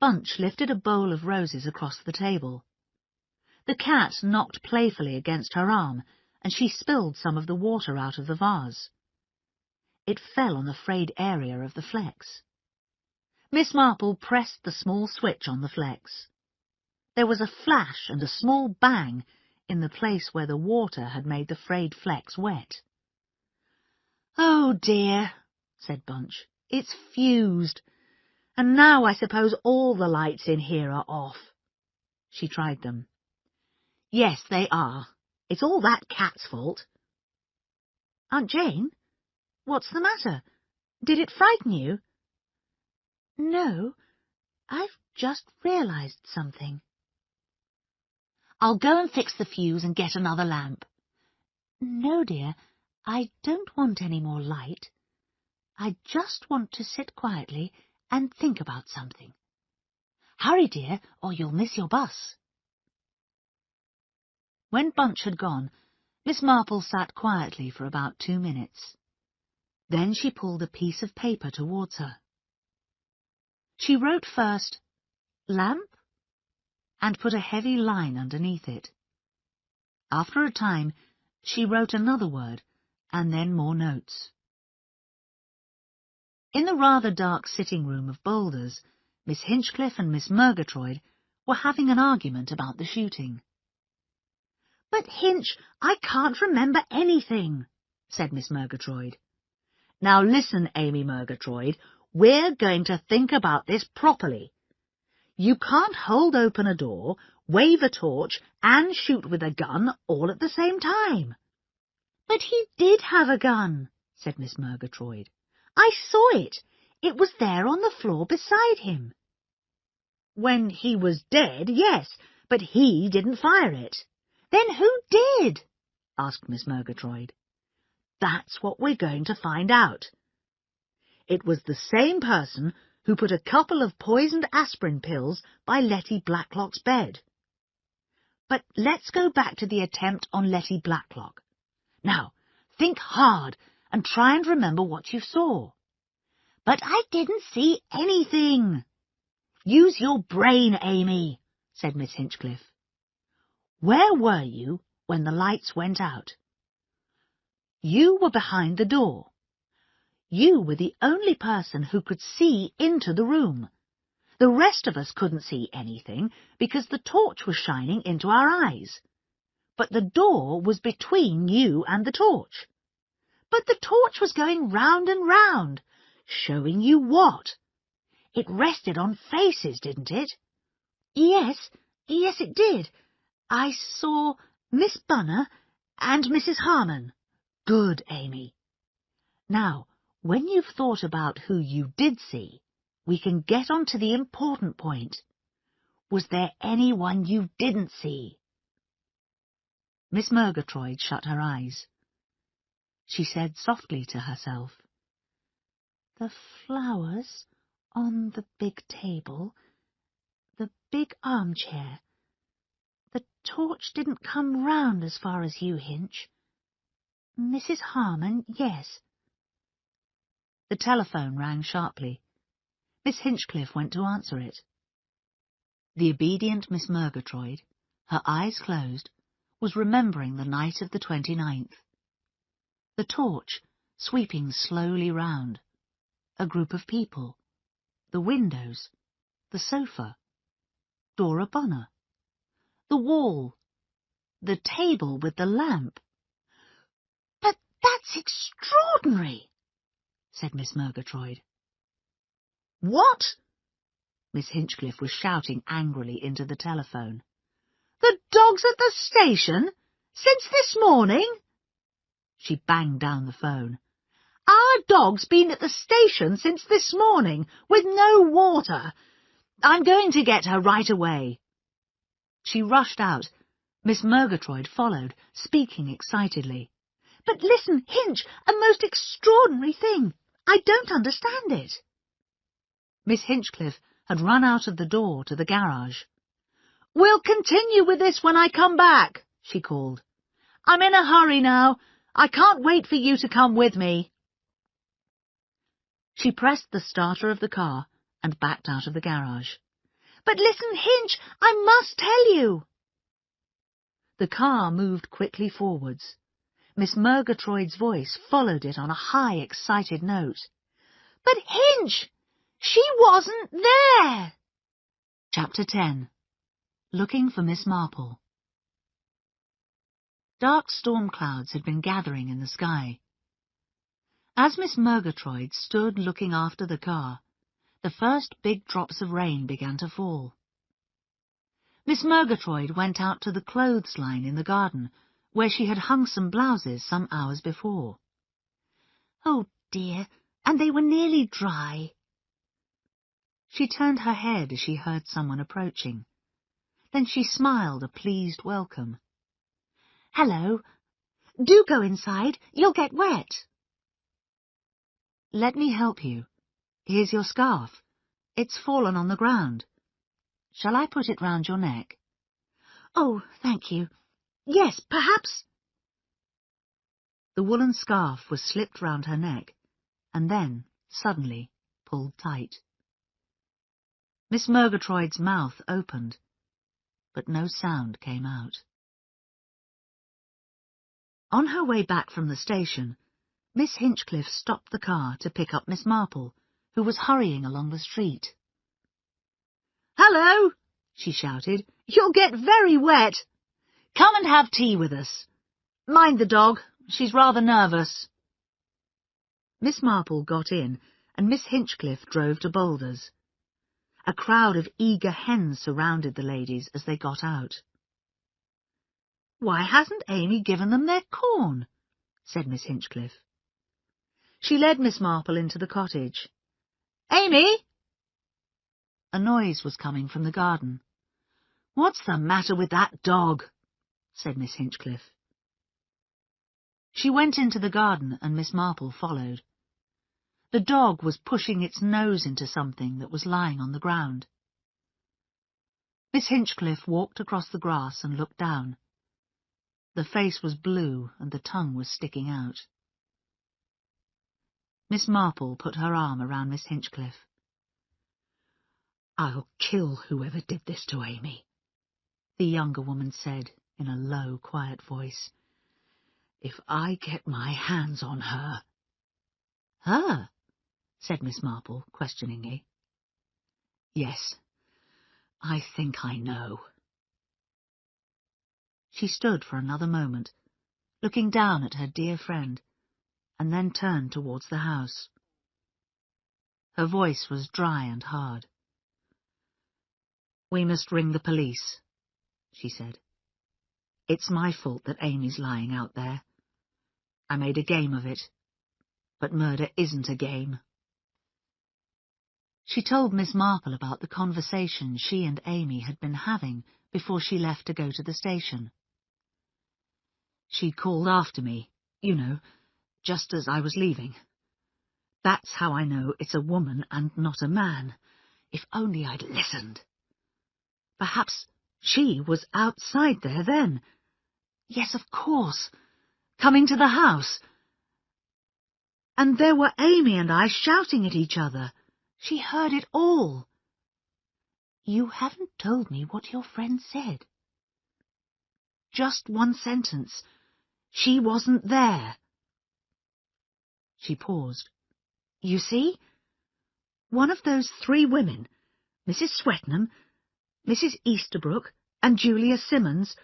Bunch lifted a bowl of roses across the table. The cat knocked playfully against her arm, and she spilled some of the water out of the vase. It fell on the frayed area of the flex. Miss Marple pressed the small switch on the flex. There was a flash and a small bang in the place where the water had made the frayed flex wet. "Oh dear," said Bunch, "it's fused, and now I suppose all the lights in here are off." She tried them. "Yes, they are. It's all that cat's fault." "Aunt Jane, what's the matter? Did it frighten you?" "No, I've just realised something." "I'll go and fix the fuse and get another lamp." "No, dear, I don't want any more light. I just want to sit quietly and think about something. Hurry, dear, or you'll miss your bus." When Bunch had gone, Miss Marple sat quietly for about 2 minutes. Then she pulled a piece of paper towards her. She wrote first, "Lamp," and put a heavy line underneath it. After a time, she wrote another word, and then more notes. In the rather dark sitting room of Boulders, Miss Hinchcliffe and Miss Murgatroyd were having an argument about the shooting. "But, Hinch, I can't remember anything," said Miss Murgatroyd. "Now listen, Amy Murgatroyd, we're going to think about this properly. You can't hold open a door, wave a torch, and shoot with a gun all at the same time." "But he did have a gun," said Miss Murgatroyd. "I saw it. It was there on the floor beside him." "When he was dead, yes, but he didn't fire it." "Then who did?" asked Miss Murgatroyd. "That's what we're going to find out. It was the same person who put a couple of poisoned aspirin pills by Letty Blacklock's bed. But let's go back to the attempt on Letty Blacklock. Now, think hard and try and remember what you saw." "But I didn't see anything." "Use your brain, Amy," said Miss Hinchcliffe. "Where were you when the lights went out?" "You were behind the door. You were the only person who could see into the room. The rest of us couldn't see anything because the torch was shining into our eyes. But the door was between you and the torch." "But the torch was going round and round." "Showing you what? It rested on faces, didn't it?" Yes, it did. I saw Miss Bunner and Mrs. Harmon." "Good, Amy. Now, when you've thought about who you did see, we can get on to the important point. Was there anyone you didn't see?" Miss Murgatroyd shut her eyes. She said softly to herself, "The flowers on the big table, the big armchair. The torch didn't come round as far as you, Hinch. Mrs. Harmon, yes." The telephone rang sharply. Miss Hinchcliffe went to answer it. The obedient Miss Murgatroyd, her eyes closed, was remembering the night of the 29th. The torch sweeping slowly round, a group of people, the windows, the sofa, Dora Bunner, the wall, the table with the lamp. "But that's extraordinary," said Miss Murgatroyd. "What?" Miss Hinchcliffe was shouting angrily into the telephone. "The dog's at the station? Since this morning?" She banged down the phone. "Our dog's been at the station since this morning, with no water. I'm going to get her right away." She rushed out. Miss Murgatroyd followed, speaking excitedly. "But listen, Hinch, a most extraordinary thing. I don't understand it." Miss Hinchcliffe had run out of the door to the garage. "We'll continue with this when I come back," she called. "I'm in a hurry now. I can't wait for you to come with me." She pressed the starter of the car and backed out of the garage. "But listen, Hinch, I must tell you." The car moved quickly forwards. Miss Murgatroyd's voice followed it on a high, excited note. "But Hinch, she wasn't there!" Chapter 10. Looking for Miss Marple. Dark storm clouds had been gathering in the sky. As Miss Murgatroyd stood looking after the car, the first big drops of rain began to fall. Miss Murgatroyd went out to the clothesline in the garden, where she had hung some blouses some hours before. Oh dear, and they were nearly dry. She turned her head as she heard someone approaching. Then she smiled a pleased welcome. "Hello. Do go inside. You'll get wet." "Let me help you. Here's your scarf. It's fallen on the ground. Shall I put it round your neck?" "Oh, thank you. Yes, perhaps." The woolen scarf was slipped round her neck, and then, suddenly, pulled tight. Miss Murgatroyd's mouth opened, but no sound came out. On her way back from the station, Miss Hinchcliffe stopped the car to pick up Miss Marple, who was hurrying along the street. "Hello," she shouted. "You'll get very wet. Come and have tea with us. Mind the dog, she's rather nervous." Miss Marple got in, and Miss Hinchcliffe drove to Boulders. A crowd of eager hens surrounded the ladies as they got out. "Why hasn't Amy given them their corn?" said Miss Hinchcliffe. She led Miss Marple into the cottage. "Amy!" A noise was coming from the garden. "What's the matter with that dog?" said Miss Hinchcliffe. She went into the garden, and Miss Marple followed. The dog was pushing its nose into something that was lying on the ground. Miss Hinchcliffe walked across the grass and looked down. The face was blue, and the tongue was sticking out. Miss Marple put her arm around Miss Hinchcliffe. "I'll kill whoever did this to Amy," the younger woman said in a low, quiet voice. "If I get my hands on her." "Her?" said Miss Marple, questioningly. "Yes, I think I know." She stood for another moment, looking down at her dear friend, and then turned towards the house. Her voice was dry and hard. "We must ring the police," she said. "It's my fault that Amy's lying out there. I made a game of it, but murder isn't a game." She told Miss Marple about the conversation she and Amy had been having before she left to go to the station. "She called after me, you know, just as I was leaving. That's how I know it's a woman and not a man. If only I'd listened. Perhaps she was outside there then. Yes, of course, coming to the house. And there were Amy and I shouting at each other. She heard it all." "You haven't told me what your friend said." "Just one sentence. She wasn't there." She paused. "You see? One of those three women, Mrs. Swetnam, Mrs. Easterbrook, and Julia Simmons,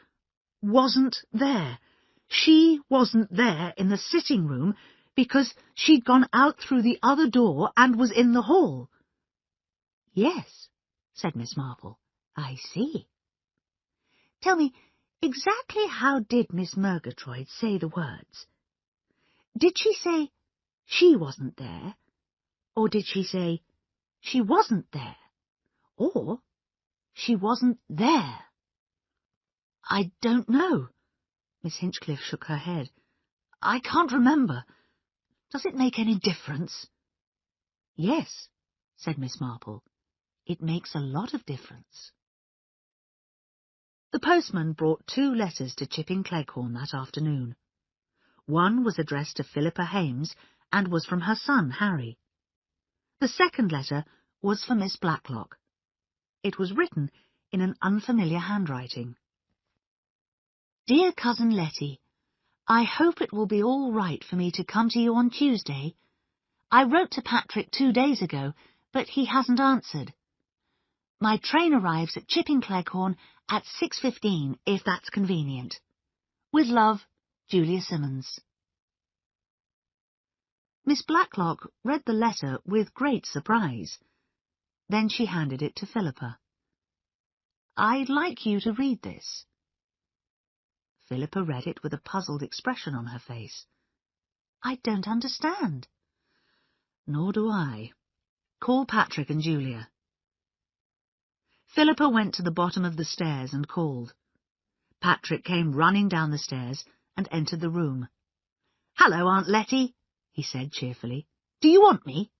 wasn't there. She wasn't there in the sitting room because she'd gone out through the other door and was in the hall." "Yes," said Miss Marple. "I see." "Tell me, exactly how did Miss Murgatroyd say the words? Did she say she wasn't there? Or did she say she wasn't there? Or she wasn't there?" "I don't know." Miss Hinchcliffe shook her head. "I can't remember. Does it make any difference?" "Yes," said Miss Marple. "It makes a lot of difference." The postman brought 2 letters to Chipping Cleghorn that afternoon. One was addressed to Philippa Hames and was from her son, Harry. The second letter was for Miss Blacklock. It was written in an unfamiliar handwriting. Dear Cousin Letty, I hope it will be all right for me to come to you on Tuesday. I wrote to Patrick 2 days ago, but he hasn't answered. My train arrives at Chipping Cleghorn at 6:15, if that's convenient. With love, Julia Simmons. Miss Blacklock read the letter with great surprise. Then she handed it to Philippa. I'd like you to read this. Philippa read it with a puzzled expression on her face. I don't understand. Nor do I. Call Patrick and Julia. Philippa went to the bottom of the stairs and called. Patrick came running down the stairs and entered the room. Hello, Aunt Letty, he said cheerfully. Do you want me?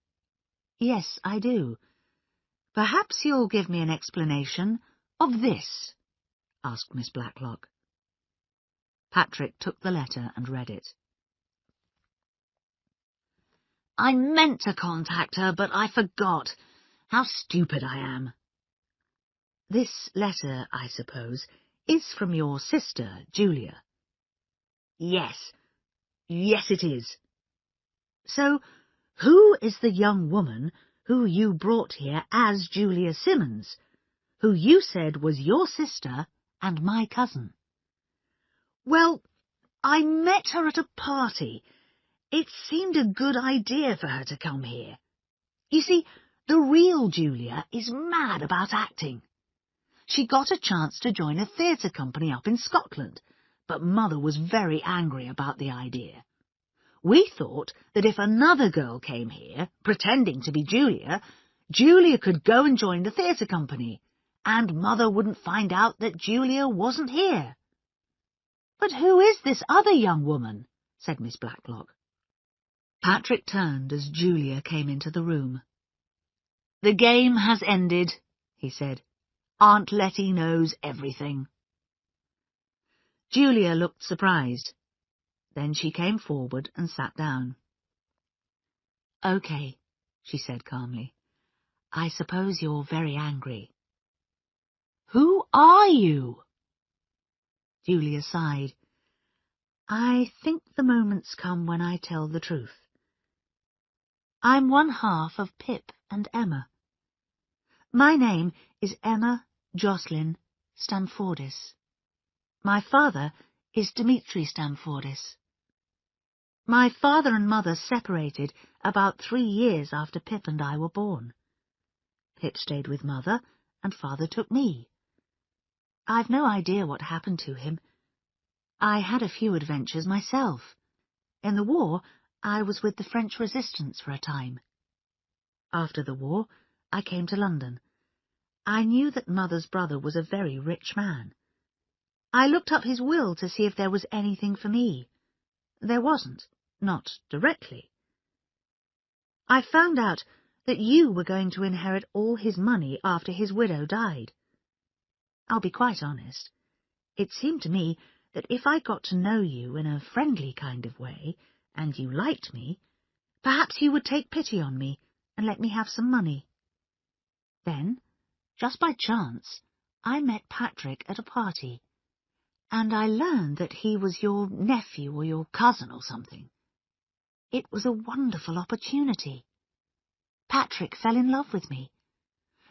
Yes, I do. Perhaps you'll give me an explanation of this, asked Miss Blacklock. Patrick took the letter and read it. I meant to contact her, but I forgot. How stupid I am. This letter, I suppose, is from your sister, Julia. Yes. Yes, it is. So, who is the young woman who you brought here as Julia Simmons, who you said was your sister and my cousin? Well, I met her at a party. It seemed a good idea for her to come here. You see, the real Julia is mad about acting. She got a chance to join a theatre company up in Scotland, but Mother was very angry about the idea. We thought that if another girl came here, pretending to be Julia, Julia could go and join the theatre company, and Mother wouldn't find out that Julia wasn't here. But who is this other young woman? Said Miss Blacklock. Patrick turned as Julia came into the room. The game has ended, he said. Aunt Letty knows everything. Julia looked surprised. Then she came forward and sat down. Okay, she said calmly. I suppose you're very angry. Who are you? Julia sighed. I think the moment's come when I tell the truth. I'm one half of Pip and Emma. My name is Emma Jocelyn Stamfordis. My father is Dimitri Stamfordis. My father and mother separated about 3 years after Pip and I were born. Pip stayed with Mother, and Father took me. I've no idea what happened to him. I had a few adventures myself. In the war, I was with the French resistance for a time. After the war, I came to London. I knew that Mother's brother was a very rich man. I looked up his will to see if there was anything for me. There wasn't, not directly. I found out that you were going to inherit all his money after his widow died. I'll be quite honest. It seemed to me that if I got to know you in a friendly kind of way, and you liked me, perhaps you would take pity on me and let me have some money. Then, just by chance, I met Patrick at a party, and I learned that he was your nephew or your cousin or something. It was a wonderful opportunity. Patrick fell in love with me.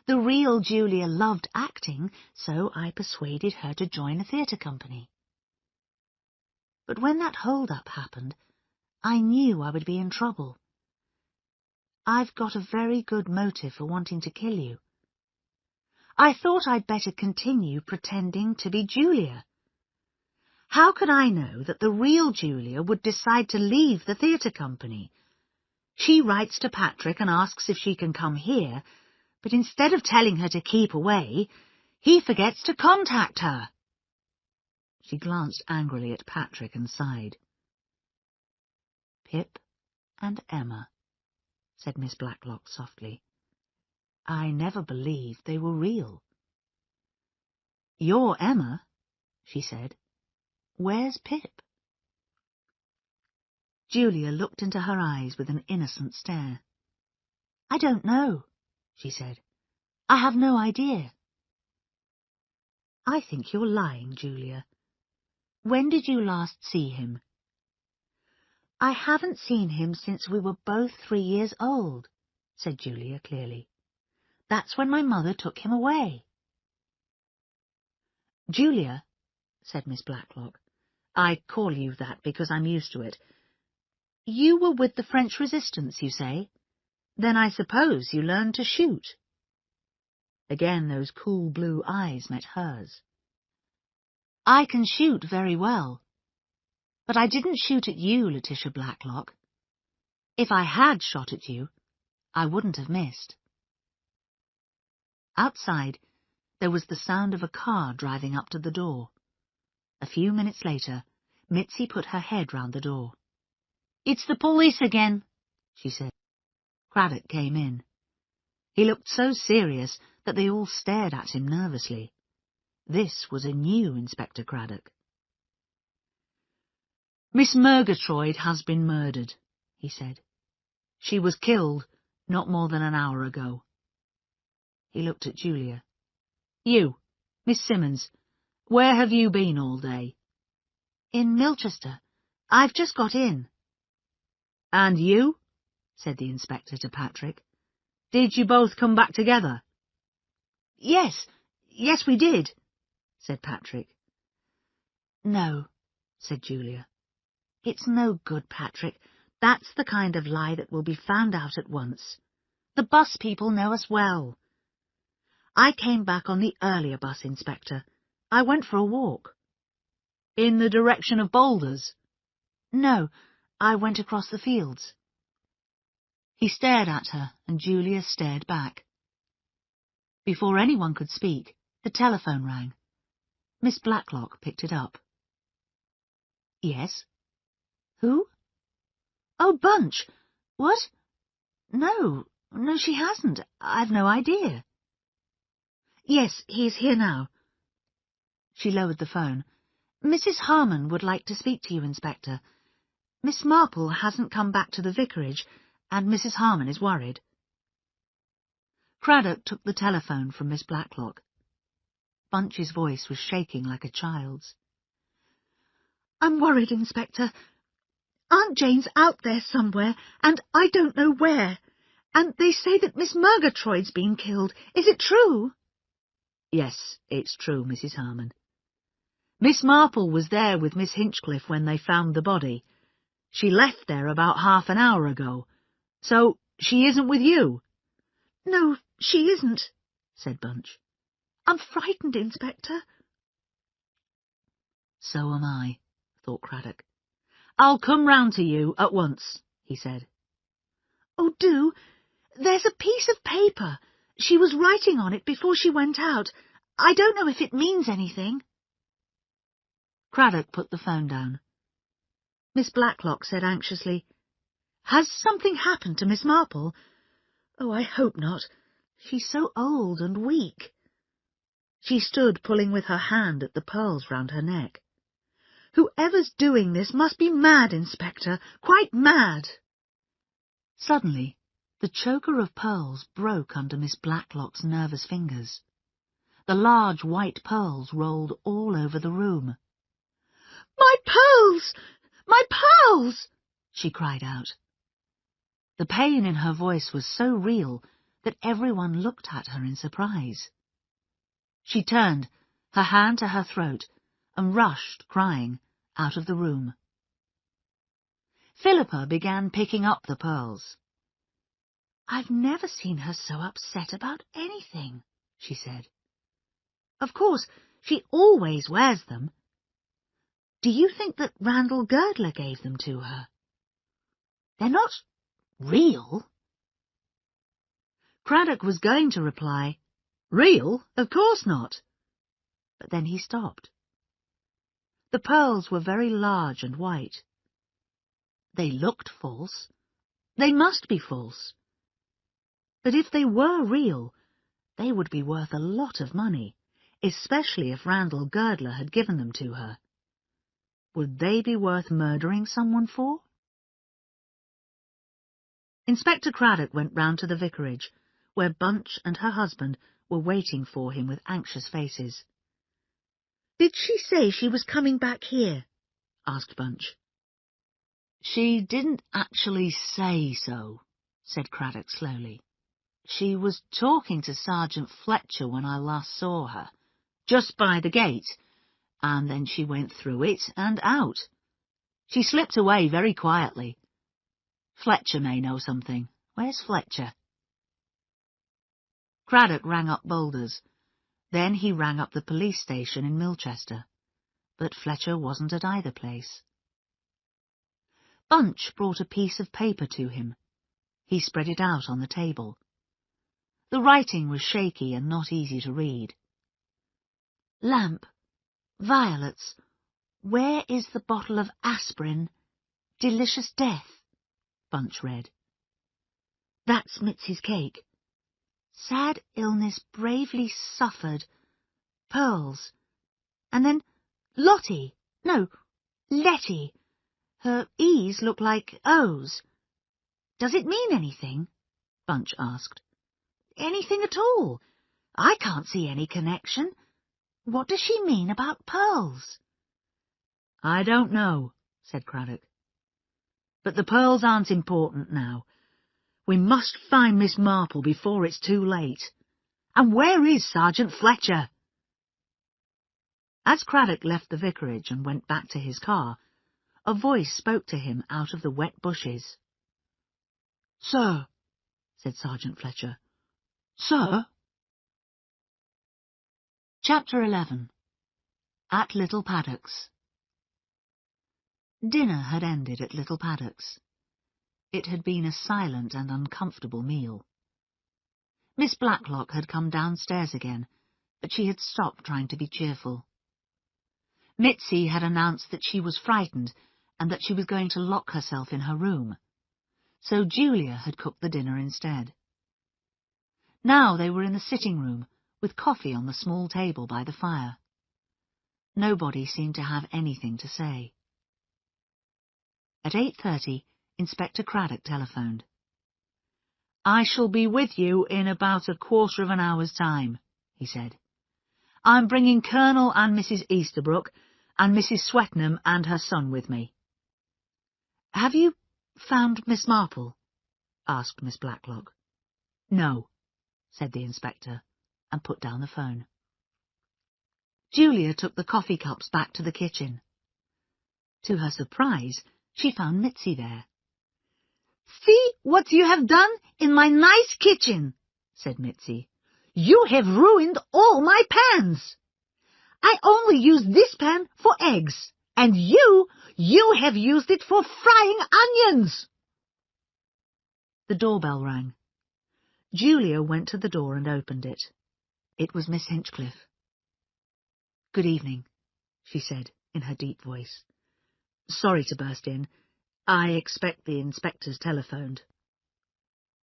The real Julia loved acting, so I persuaded her to join a theatre company. But when that hold-up happened, I knew I would be in trouble. I've got a very good motive for wanting to kill you. I thought I'd better continue pretending to be Julia. How could I know that the real Julia would decide to leave the theatre company? She writes to Patrick and asks if she can come here, but instead of telling her to keep away, he forgets to contact her. She glanced angrily at Patrick and sighed. Pip and Emma, said Miss Blacklock softly. I never believed they were real. You're Emma, she said. Where's Pip? Julia looked into her eyes with an innocent stare. "I don't know," she said. "I have no idea." "I think you're lying, Julia. When did you last see him?" "I haven't seen him since we were both 3 years old," said Julia clearly. "That's when my mother took him away." "Julia," said Miss Blacklock, "I call you that because I'm used to it. You were with the French Resistance, you say? Then I suppose you learned to shoot." Again those cool blue eyes met hers. "I can shoot very well. But I didn't shoot at you, Letitia Blacklock. If I had shot at you, I wouldn't have missed." Outside, there was the sound of a car driving up to the door. A few minutes later, Mitzi put her head round the door. "It's the police again," she said. Craddock came in. He looked so serious that they all stared at him nervously. This was a new Inspector Craddock. "Miss Murgatroyd has been murdered," he said. "She was killed not more than an hour ago." He looked at Julia. "You, Miss Simmons, where have you been all day?" "In Milchester. I've just got in." "And you?" said the inspector to Patrick. "Did you both come back together?" Yes, we did," said Patrick. "No," said Julia. "It's no good, Patrick. That's the kind of lie that will be found out at once. The bus people know us well. I came back on the earlier bus, Inspector. I went for a walk." "In the direction of Boulders?" "No, I went across the fields." He stared at her, and Julia stared back. Before anyone could speak, the telephone rang. Miss Blacklock picked it up. "Yes?" "Who?" "Oh, Bunch. What? No, she hasn't. I've no idea." "Yes, he's here now." She lowered the phone. "Mrs. Harmon would like to speak to you, Inspector. Miss Marple hasn't come back to the vicarage, and Mrs. Harmon is worried." Craddock took the telephone from Miss Blacklock. Bunch's voice was shaking like a child's. "I'm worried, Inspector. Aunt Jane's out there somewhere, and I don't know where. And they say that Miss Murgatroyd's been killed. Is it true?" "Yes, it's true, Mrs. Harmon. Miss Marple was there with Miss Hinchcliffe when they found the body. She left there about half an hour ago. So she isn't with you?" "No, she isn't," said Bunch. "I'm frightened, Inspector." "So am I," thought Craddock. "I'll come round to you at once," he said. "Oh, do. There's a piece of paper. She was writing on it before she went out. I don't know if it means anything." Craddock put the phone down. Miss Blacklock said anxiously, "Has something happened to Miss Marple? Oh, I hope not. She's so old and weak." She stood pulling with her hand at the pearls round her neck. "Whoever's doing this must be mad, Inspector, quite mad." Suddenly, the choker of pearls broke under Miss Blacklock's nervous fingers. The large white pearls rolled all over the room. "My pearls! My pearls!" she cried out. The pain in her voice was so real that everyone looked at her in surprise. She turned, her hand to her throat, and rushed, crying, out of the room. Philippa began picking up the pearls. "I've never seen her so upset about anything," she said. "Of course, she always wears them. Do you think that Randall Girdler gave them to her? They're not real." Craddock was going to reply, "Real? Of course not." But then he stopped. The pearls were very large and white. They looked false. They must be false. But if they were real, they would be worth a lot of money, especially if Randall Girdler had given them to her. Would they be worth murdering someone for? Inspector Craddock went round to the vicarage, where Bunch and her husband were waiting for him with anxious faces. "Did she say she was coming back here?" asked Bunch. "She didn't actually say so," said Craddock slowly. "She was talking to Sergeant Fletcher when I last saw her, just by the gate, and then she went through it and out. She slipped away very quietly. Fletcher may know something. Where's Fletcher?" Craddock rang up Boulders. Then he rang up the police station in Milchester, but Fletcher wasn't at either place. Bunch brought a piece of paper to him. He spread it out on the table. The writing was shaky and not easy to read. "Lamp, violets, where is the bottle of aspirin? Delicious death," Bunch read. "That's Mitzi's cake. Sad illness bravely suffered. Pearls. And then Lottie. No, Letty. Her E's look like O's. Does it mean anything?" Bunch asked. "Anything at all. I can't see any connection. What does she mean about pearls?" "I don't know," said Craddock. "But the pearls aren't important now. We must find Miss Marple before it's too late. And where is Sergeant Fletcher?" As Craddock left the vicarage and went back to his car, a voice spoke to him out of the wet bushes. "Sir," said Sergeant Fletcher. "Sir?" Chapter 11. At Little Paddocks. Dinner had ended at Little Paddocks. It had been a silent and uncomfortable meal. Miss Blacklock had come downstairs again, but she had stopped trying to be cheerful. Mitzi had announced that she was frightened and that she was going to lock herself in her room, so Julia had cooked the dinner instead. Now they were in the sitting room, with coffee on the small table by the fire. Nobody seemed to have anything to say. At 8:30, Inspector Craddock telephoned. "I shall be with you in about a quarter of an hour's time," he said. "I'm bringing Colonel and Mrs. Easterbrook and Mrs. Swetnam and her son with me." "Have you found Miss Marple?" asked Miss Blacklock. "No," said the inspector, and put down the phone. Julia took the coffee cups back to the kitchen. To her surprise, she found Mitzi there. "See what you have done in my nice kitchen," said Mitzi. "You have ruined all my pans. I only use this pan for eggs, and you have used it for frying onions." The doorbell rang. Julia went to the door and opened it. It was Miss Hinchcliffe. "Good evening," she said in her deep voice. "Sorry to burst in. I expect the inspector's telephoned."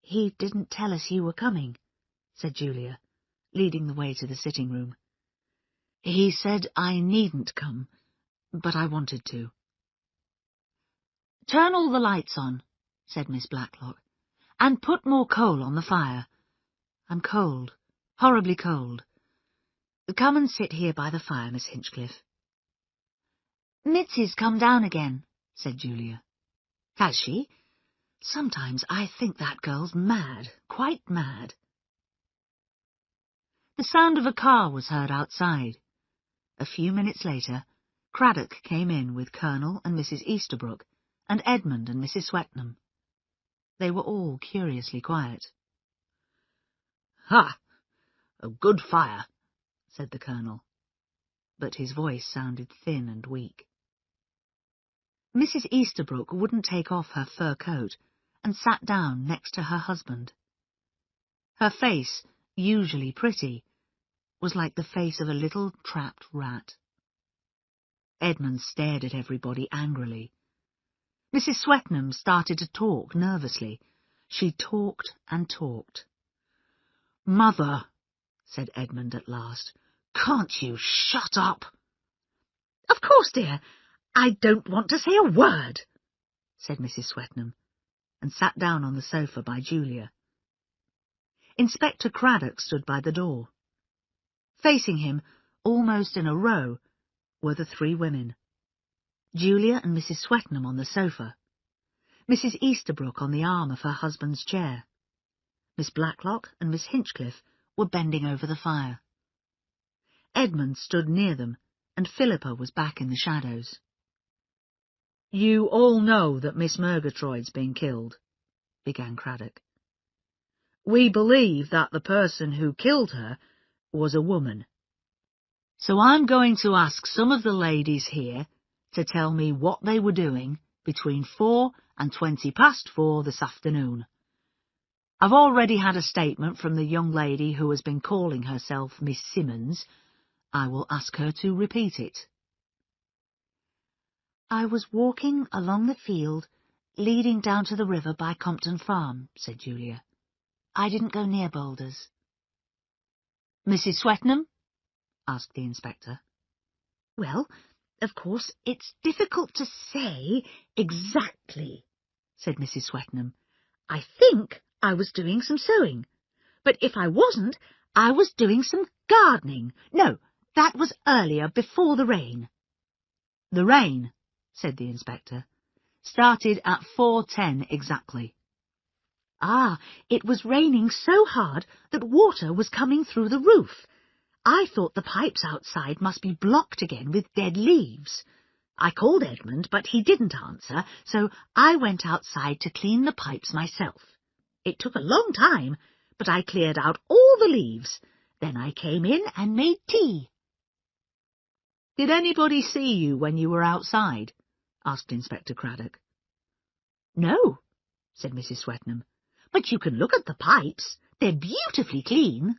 "He didn't tell us you were coming," said Julia, leading the way to the sitting room. "He said I needn't come, but I wanted to." "Turn all the lights on," said Miss Blacklock, "and put more coal on the fire. I'm cold, horribly cold. Come and sit here by the fire, Miss Hinchcliffe." "Mitzi's come down again," said Julia. "Has she? Sometimes I think that girl's mad, quite mad." The sound of a car was heard outside. A few minutes later, Craddock came in with Colonel and Mrs. Easterbrook, and Edmund and Mrs. Swetnam. They were all curiously quiet. "Ha! A good fire," said the Colonel, but his voice sounded thin and weak. Mrs. Easterbrook wouldn't take off her fur coat and sat down next to her husband. Her face, usually pretty, was like the face of a little trapped rat. Edmund stared at everybody angrily. Mrs. Swetnam started to talk nervously. She talked and talked. "Mother," said Edmund at last, "can't you shut up?" "Of course, dear. I don't want to say a word," said Mrs. Swetnam. and sat down on the sofa by Julia. Inspector Craddock stood by the door. Facing him, almost in a row, were the three women. Julia and Mrs. Swetnam on the sofa, Mrs. Easterbrook on the arm of her husband's chair. Miss Blacklock and Miss Hinchcliffe were bending over the fire. Edmund stood near them, and Philippa was back in the shadows. "You all know that Miss Murgatroyd's been killed," began Craddock. "We believe that the person who killed her was a woman. So I'm going to ask some of the ladies here to tell me what they were doing between 4 and 4:20 this afternoon. I've already had a statement from the young lady who has been calling herself Miss Simmons. I will ask her to repeat it." "I was walking along the field leading down to the river by Compton Farm," said Julia. "I didn't go near boulders." "Mrs. Swetnam?" asked the inspector. "Well, of course, it's difficult to say exactly," said Mrs. Swetnam. "I think I was doing some sewing, but if I wasn't, I was doing some gardening. No, that was earlier, before the rain." "The rain," said the inspector, "started at 4:10 exactly." "Ah, it was raining so hard that water was coming through the roof. I thought the pipes outside must be blocked again with dead leaves. I called Edmund, but he didn't answer, so I went outside to clean the pipes myself. It took a long time, but I cleared out all the leaves. Then I came in and made tea." "Did anybody see you when you were outside?" asked Inspector Craddock. "No," said Mrs. Swetnam, "but you can look at the pipes. They're beautifully clean."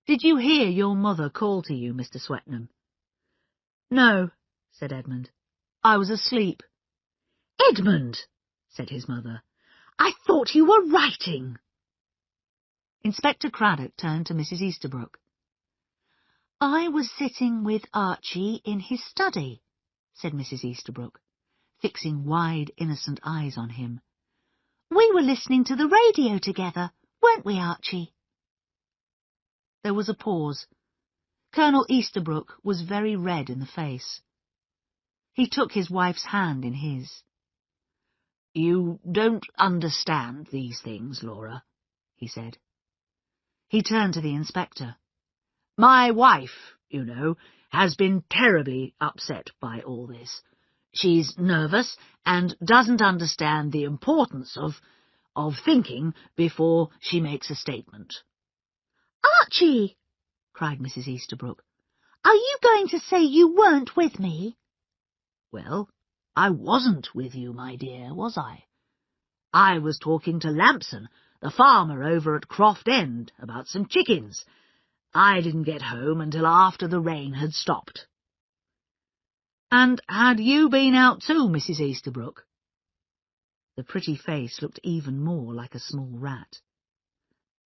"Did you hear your mother call to you, Mr. Swetnam?" "No," said Edmund. "I was asleep." "Edmund," said his mother, "I thought you were writing." Inspector Craddock turned to Mrs. Easterbrook. "I was sitting with Archie in his study," said Mrs. Easterbrook, fixing wide, innocent eyes on him. "We were listening to the radio together, weren't we, Archie?" There was a pause. Colonel Easterbrook was very red in the face. He took his wife's hand in his. "You don't understand these things, Laura," he said. He turned to the inspector. "My wife, you know, has been terribly upset by all this. She's nervous and doesn't understand the importance of thinking before she makes a statement." "Archie!" cried Mrs. Easterbrook. "Are you going to say you weren't with me?" "Well, I wasn't with you, my dear, was I? I was talking to Lampson, the farmer over at Croft End, about some chickens. I didn't get home until after the rain had stopped." "And had you been out too, Mrs. Easterbrook?" The pretty face looked even more like a small rat.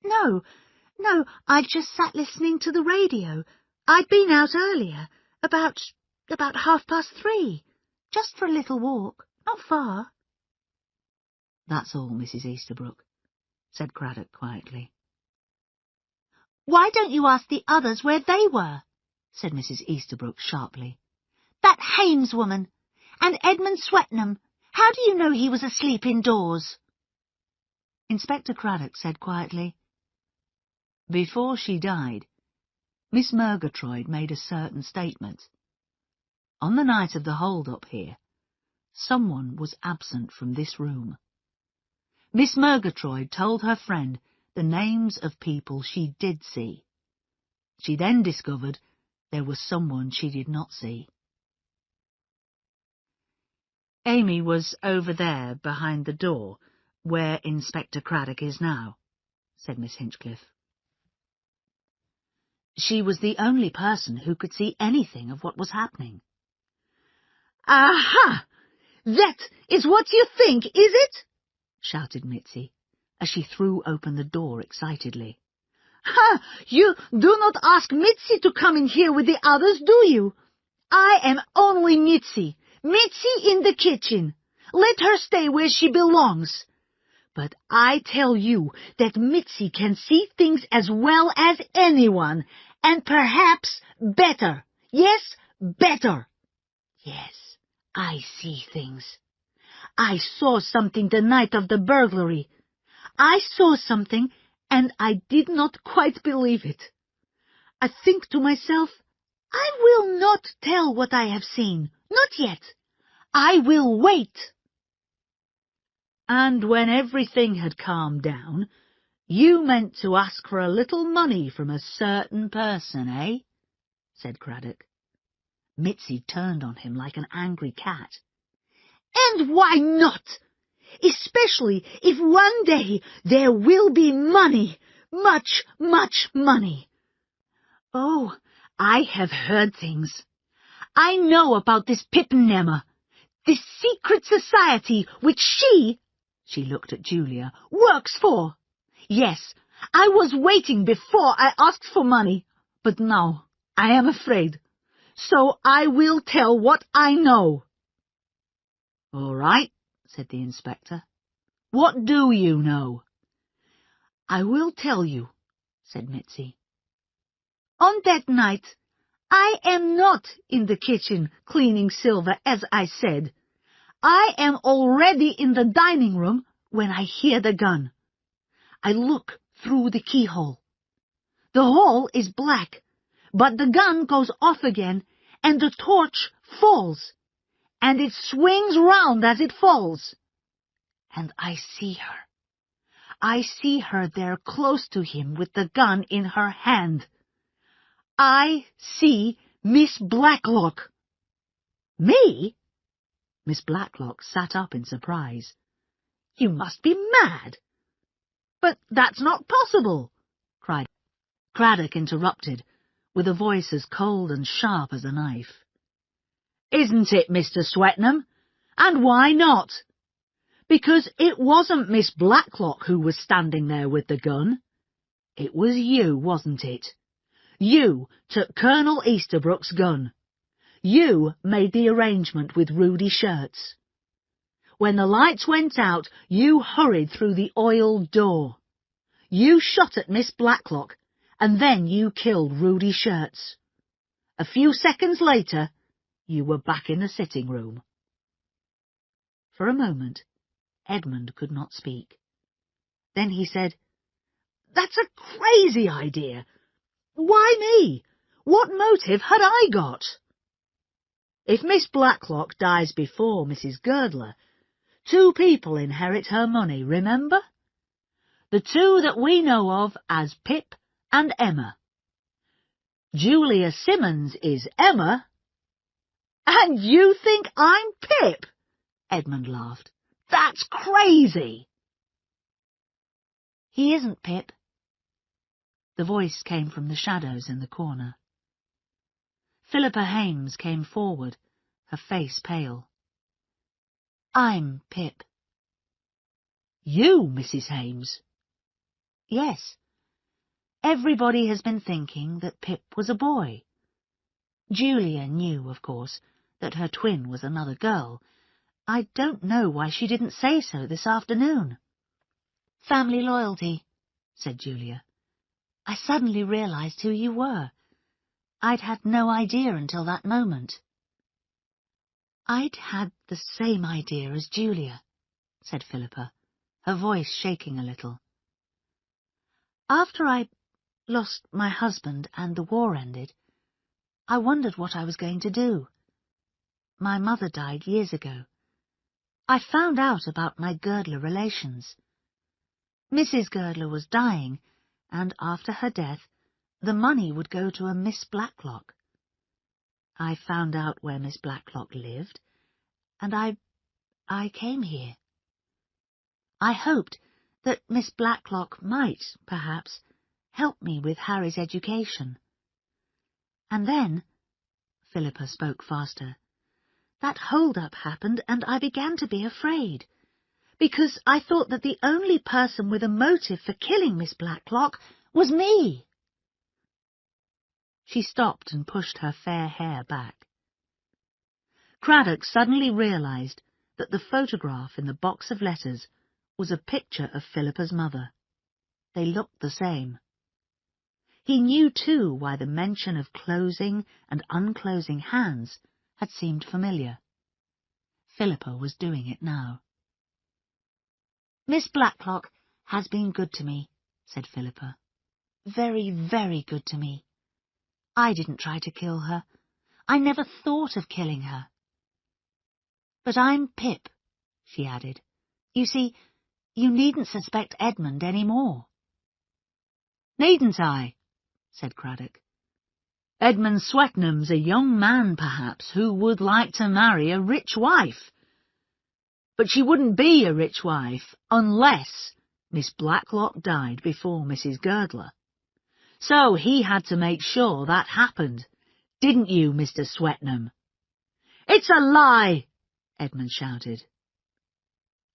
No, I just sat listening to the radio. I'd been out earlier, about 3:30, just for a little walk, not far." "That's all, Mrs. Easterbrook," said Craddock quietly. "Why don't you ask the others where they were?" said Mrs. Easterbrook sharply. "That Hames woman, and Edmund Swetnam. How do you know he was asleep indoors?" Inspector Craddock said quietly, "Before she died, Miss Murgatroyd made a certain statement. On the night of the hold-up here, someone was absent from this room. Miss Murgatroyd told her friend the names of people she did see. She then discovered there was someone she did not see." "Amy was over there behind the door, where Inspector Craddock is now," said Miss Hinchcliffe. "She was the only person who could see anything of what was happening." "Aha! That is what you think, is it?" shouted Mitzi, as she threw open the door excitedly. "Ha! You do not ask Mitzi to come in here with the others, do you? I am only Mitzi in the kitchen. Let her stay where she belongs. But I tell you that Mitzi can see things as well as anyone, and perhaps better. Yes, better. Yes, I see things. I saw something the night of the burglary. I saw something, and I did not quite believe it. I think to myself, I will not tell what I have seen, not yet. I will wait. And when everything had calmed down, you meant to ask for a little money from a certain person, eh? Said Craddock. Mitzi turned on him like an angry cat. And why not? Especially if one day there will be money, much, much money. Oh, I have heard things. I know about this Pippennemmer, this secret society which she looked at Julia, works for. Yes, I was waiting before I asked for money, but now I am afraid. So I will tell what I know. All right, said the inspector. What do you know? I will tell you, said Mitzi. On that night, I am not in the kitchen cleaning silver, as I said. I am already in the dining room when I hear the gun. I look through the keyhole. The hall is black, but the gun goes off again, and the torch falls, and it swings round as it falls. And I see her. I see her there close to him with the gun in her hand. I see Miss Blacklock. Me? Miss Blacklock sat up in surprise. You must be mad. But that's not possible, cried Craddock interrupted, with a voice as cold and sharp as a knife. Isn't it, Mr. Swetnam? And why not? Because it wasn't Miss Blacklock who was standing there with the gun. It was you, wasn't it? You took Colonel Easterbrook's gun. You made the arrangement with Rudy Shirts. When the lights went out, you hurried through the oiled door. You shot at Miss Blacklock, and then you killed Rudy Shirts. A few seconds later, you were back in the sitting room. For a moment, Edmund could not speak. Then he said, That's a crazy idea. Why me? What motive had I got? If Miss Blacklock dies before Mrs. Girdler, 2 people inherit her money, remember? The 2 that we know of as Pip and Emma. Julia Simmons is Emma. And you think I'm Pip? Edmund laughed. That's crazy. He isn't Pip. The voice came from the shadows in the corner. Philippa Hames came forward, her face pale. I'm Pip. You, Mrs. Hames? Yes. Everybody has been thinking that Pip was a boy. Julia knew, of course, that her twin was another girl. I don't know why she didn't say so this afternoon. Family loyalty, said Julia. I suddenly realized who you were. I'd had no idea until that moment. I'd had the same idea as Julia, said Philippa, her voice shaking a little. After I lost my husband and the war ended, I wondered what I was going to do. My mother died years ago. I found out about my Girdler relations. Mrs. Girdler was dying, and after her death, the money would go to a Miss Blacklock. I found out where Miss Blacklock lived, and I came here. I hoped that Miss Blacklock might, perhaps, help me with Harry's education. And then, Philippa spoke faster, that hold-up happened and I began to be afraid, because I thought that the only person with a motive for killing Miss Blacklock was me. She stopped and pushed her fair hair back. Craddock suddenly realized that the photograph in the box of letters was a picture of Philippa's mother. They looked the same. He knew, too, why the mention of closing and unclosing hands had seemed familiar. Philippa was doing it now. "Miss Blacklock has been good to me," said Philippa. "Very, very good to me. I didn't try to kill her. I never thought of killing her. But I'm Pip," she added. "You see, you needn't suspect Edmund any more." "Needn't I?" said Craddock. "Edmund Swetnam's a young man, perhaps, who would like to marry a rich wife. But she wouldn't be a rich wife unless Miss Blacklock died before Mrs. Girdler. So he had to make sure that happened. Didn't you, Mr. Swetnam?" "It's a lie!" Edmund shouted.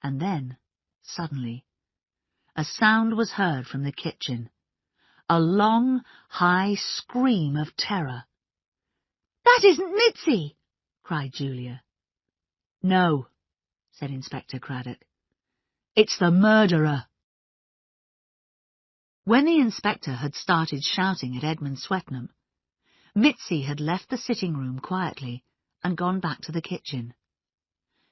And then, suddenly, a sound was heard from the kitchen. A long, high scream of terror. "That isn't Mitzi!" cried Julia. "No," said Inspector Craddock. "It's the murderer." When the inspector had started shouting at Edmund Swetnam, Mitzi had left the sitting-room quietly and gone back to the kitchen.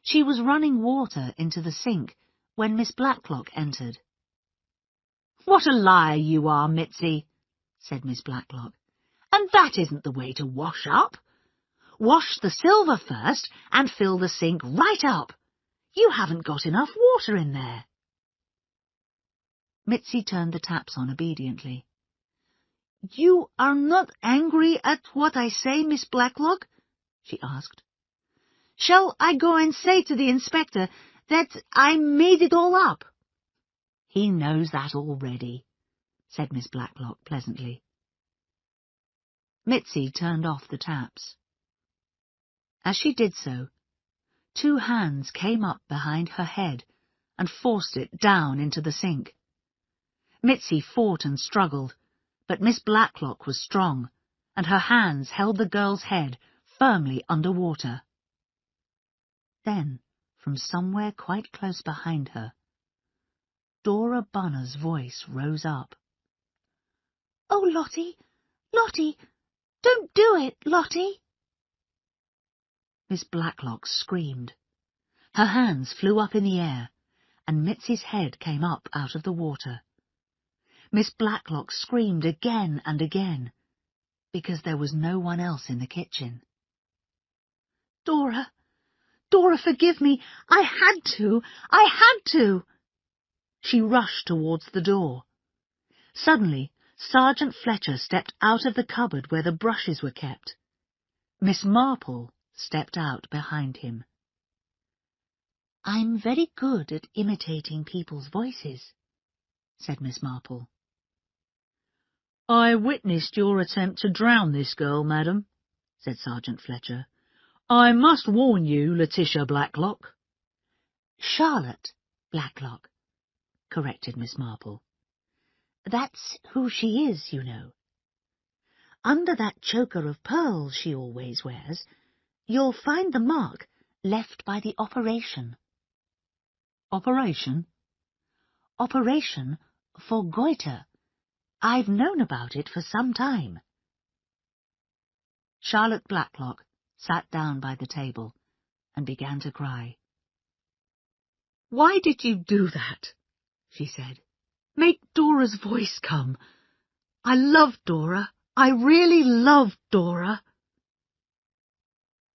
She was running water into the sink when Miss Blacklock entered. "What a liar you are, Mitzi," said Miss Blacklock. "And that isn't the way to wash up. Wash the silver first and fill the sink right up. You haven't got enough water in there." Mitzi turned the taps on obediently. "You are not angry at what I say, Miss Blacklock?" she asked. "Shall I go and say to the inspector that I made it all up?" "He knows that already," said Miss Blacklock pleasantly. Mitzi turned off the taps. As she did so, 2 hands came up behind her head and forced it down into the sink. Mitzi fought and struggled, but Miss Blacklock was strong, and her hands held the girl's head firmly under water. Then, from somewhere quite close behind her, Dora Bunner's voice rose up. "Oh, Lottie, Lottie, don't do it, Lottie!" Miss Blacklock screamed. Her hands flew up in the air, and Mitzi's head came up out of the water. Miss Blacklock screamed again and again, because there was no one else in the kitchen. "Dora, Dora, forgive me! I had to! I had to!" She rushed towards the door. Suddenly, Sergeant Fletcher stepped out of the cupboard where the brushes were kept. Miss Marple stepped out behind him. "I'm very good at imitating people's voices," said Miss Marple. "I witnessed your attempt to drown this girl, madam," said Sergeant Fletcher. "I must warn you, Letitia Blacklock." "Charlotte Blacklock," corrected Miss Marple. "That's who she is, you know. Under that choker of pearls she always wears, you'll find the mark left by the operation." "Operation?" "Operation for goiter. I've known about it for some time." Charlotte Blacklock sat down by the table and began to cry. "Why did you do that?" she said. "Make Dora's voice come. I love Dora. I really love Dora."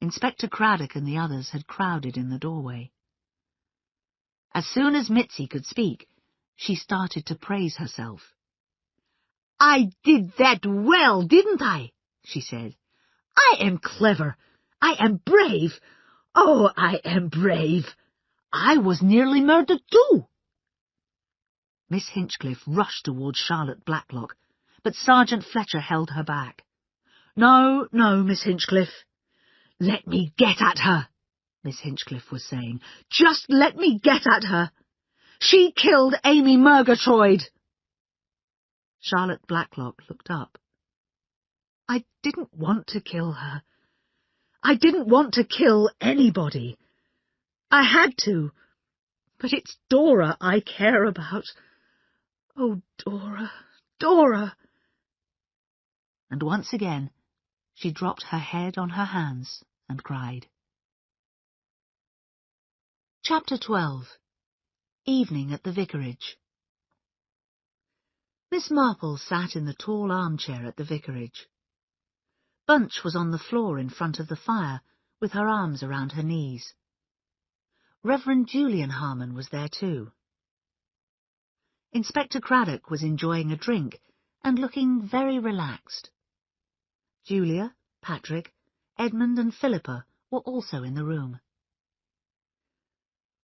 Inspector Craddock and the others had crowded in the doorway. As soon as Mitzi could speak, she started to praise herself. "I did that well, didn't I?" she said. "I am clever. I am brave. Oh, I am brave. I was nearly murdered too." Miss Hinchcliffe rushed towards Charlotte Blacklock, but Sergeant Fletcher held her back. "No, no, Miss Hinchcliffe. Let me get at her," Miss Hinchcliffe was saying. "Just let me get at her. She killed Amy Murgatroyd." Charlotte Blacklock looked up. "I didn't want to kill her. I didn't want to kill anybody. I had to. But it's Dora I care about. Oh, Dora, Dora! And once again she dropped her head on her hands and cried. Chapter 12. Evening at the Vicarage. Miss Marple sat in the tall armchair at the vicarage. Bunch was on the floor in front of the fire, with her arms around her knees. Reverend Julian Harmon was there too. Inspector Craddock was enjoying a drink and looking very relaxed. Julia, Patrick, Edmund and Philippa were also in the room.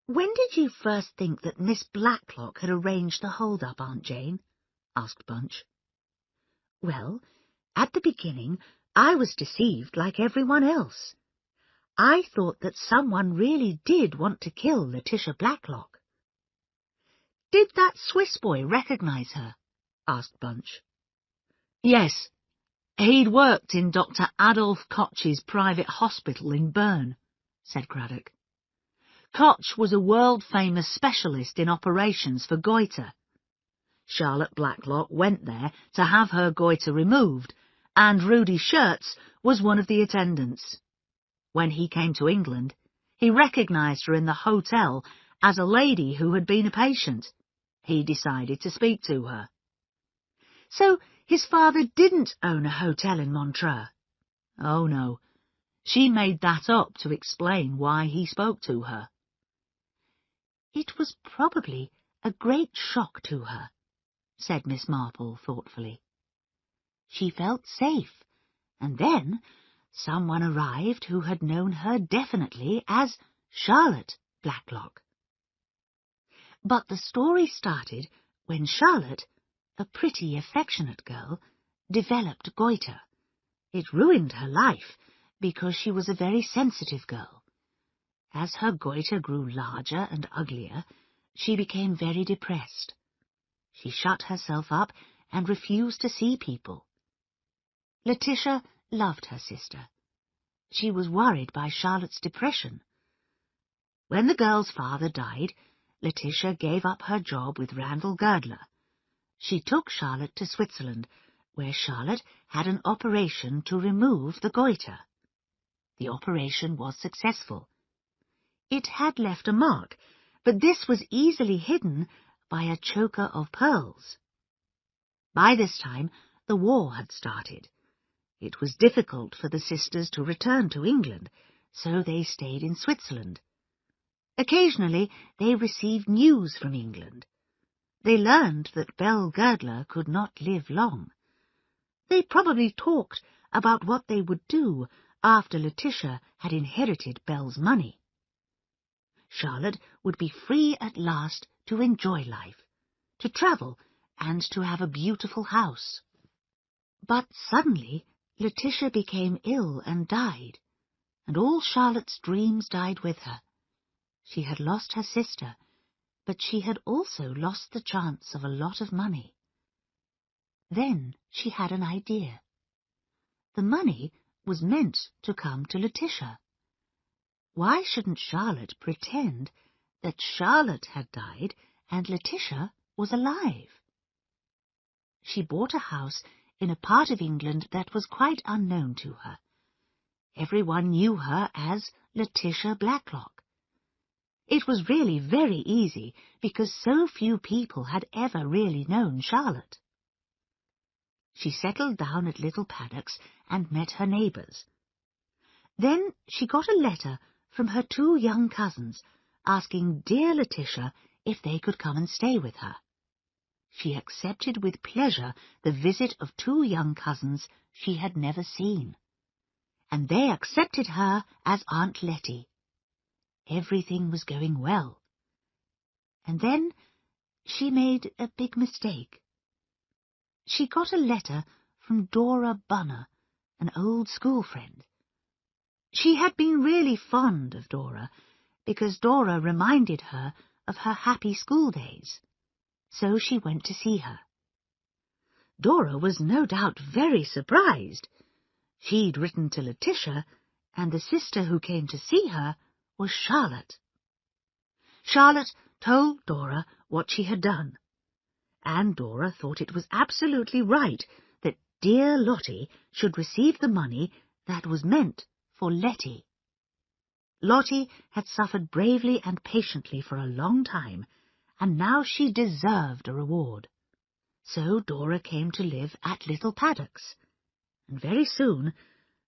"When did you first think that Miss Blacklock had arranged the hold-up, Aunt Jane?" asked Bunch. "Well, at the beginning I was deceived like everyone else. I thought that someone really did want to kill Letitia Blacklock." "Did that Swiss boy recognize her?" asked Bunch. "Yes. He'd worked in Dr. Adolf Koch's private hospital in Bern," said Craddock. "Koch was a world-famous specialist in operations for goiter. Charlotte Blacklock went there to have her goiter removed, and Rudy Schertz was one of the attendants. When he came to England, he recognized her in the hotel as a lady who had been a patient. He decided to speak to her." "So his father didn't own a hotel in Montreux?" "Oh, no. She made that up to explain why he spoke to her." "It was probably a great shock to her," said Miss Marple thoughtfully. "She felt safe, and then someone arrived who had known her definitely as Charlotte Blacklock. But the story started when Charlotte, a pretty, affectionate girl, developed goiter. It ruined her life because she was a very sensitive girl. As her goiter grew larger and uglier, she became very depressed. She shut herself up and refused to see people. Letitia loved her sister. She was worried by Charlotte's depression. When the girl's father died, Letitia gave up her job with Randall Girdler. She took Charlotte to Switzerland, where Charlotte had an operation to remove the goiter. The operation was successful. It had left a mark, but this was easily hidden by a choker of pearls. By this time, the war had started. It was difficult for the sisters to return to England, so they stayed in Switzerland. Occasionally, they received news from England. They learned that Belle Girdler could not live long. They probably talked about what they would do after Letitia had inherited Belle's money. Charlotte would be free at last to enjoy life, to travel, and to have a beautiful house. But suddenly Letitia became ill and died, and all Charlotte's dreams died with her. She had lost her sister, but she had also lost the chance of a lot of money. Then she had an idea. The money was meant to come to Letitia. Why shouldn't Charlotte pretend that Charlotte had died and Letitia was alive? She bought a house in a part of England that was quite unknown to her. Everyone knew her as Letitia Blacklock. It was really very easy because so few people had ever really known Charlotte. She settled down at Little Paddocks and met her neighbours. Then she got a letter from her 2 young cousins, asking dear Letitia if they could come and stay with her. She accepted with pleasure the visit of 2 young cousins she had never seen, and they accepted her as Aunt Letty. Everything was going well. And then she made a big mistake. She got a letter from Dora Bunner, an old school friend. She had been really fond of Dora, because Dora reminded her of her happy school days. So she went to see her. Dora was no doubt very surprised. She'd written to Letitia, and the sister who came to see her was Charlotte. Charlotte told Dora what she had done, and Dora thought it was absolutely right that dear Lottie should receive the money that was meant for Letty. Lottie had suffered bravely and patiently for a long time, and now she deserved a reward. So Dora came to live at Little Paddocks, and very soon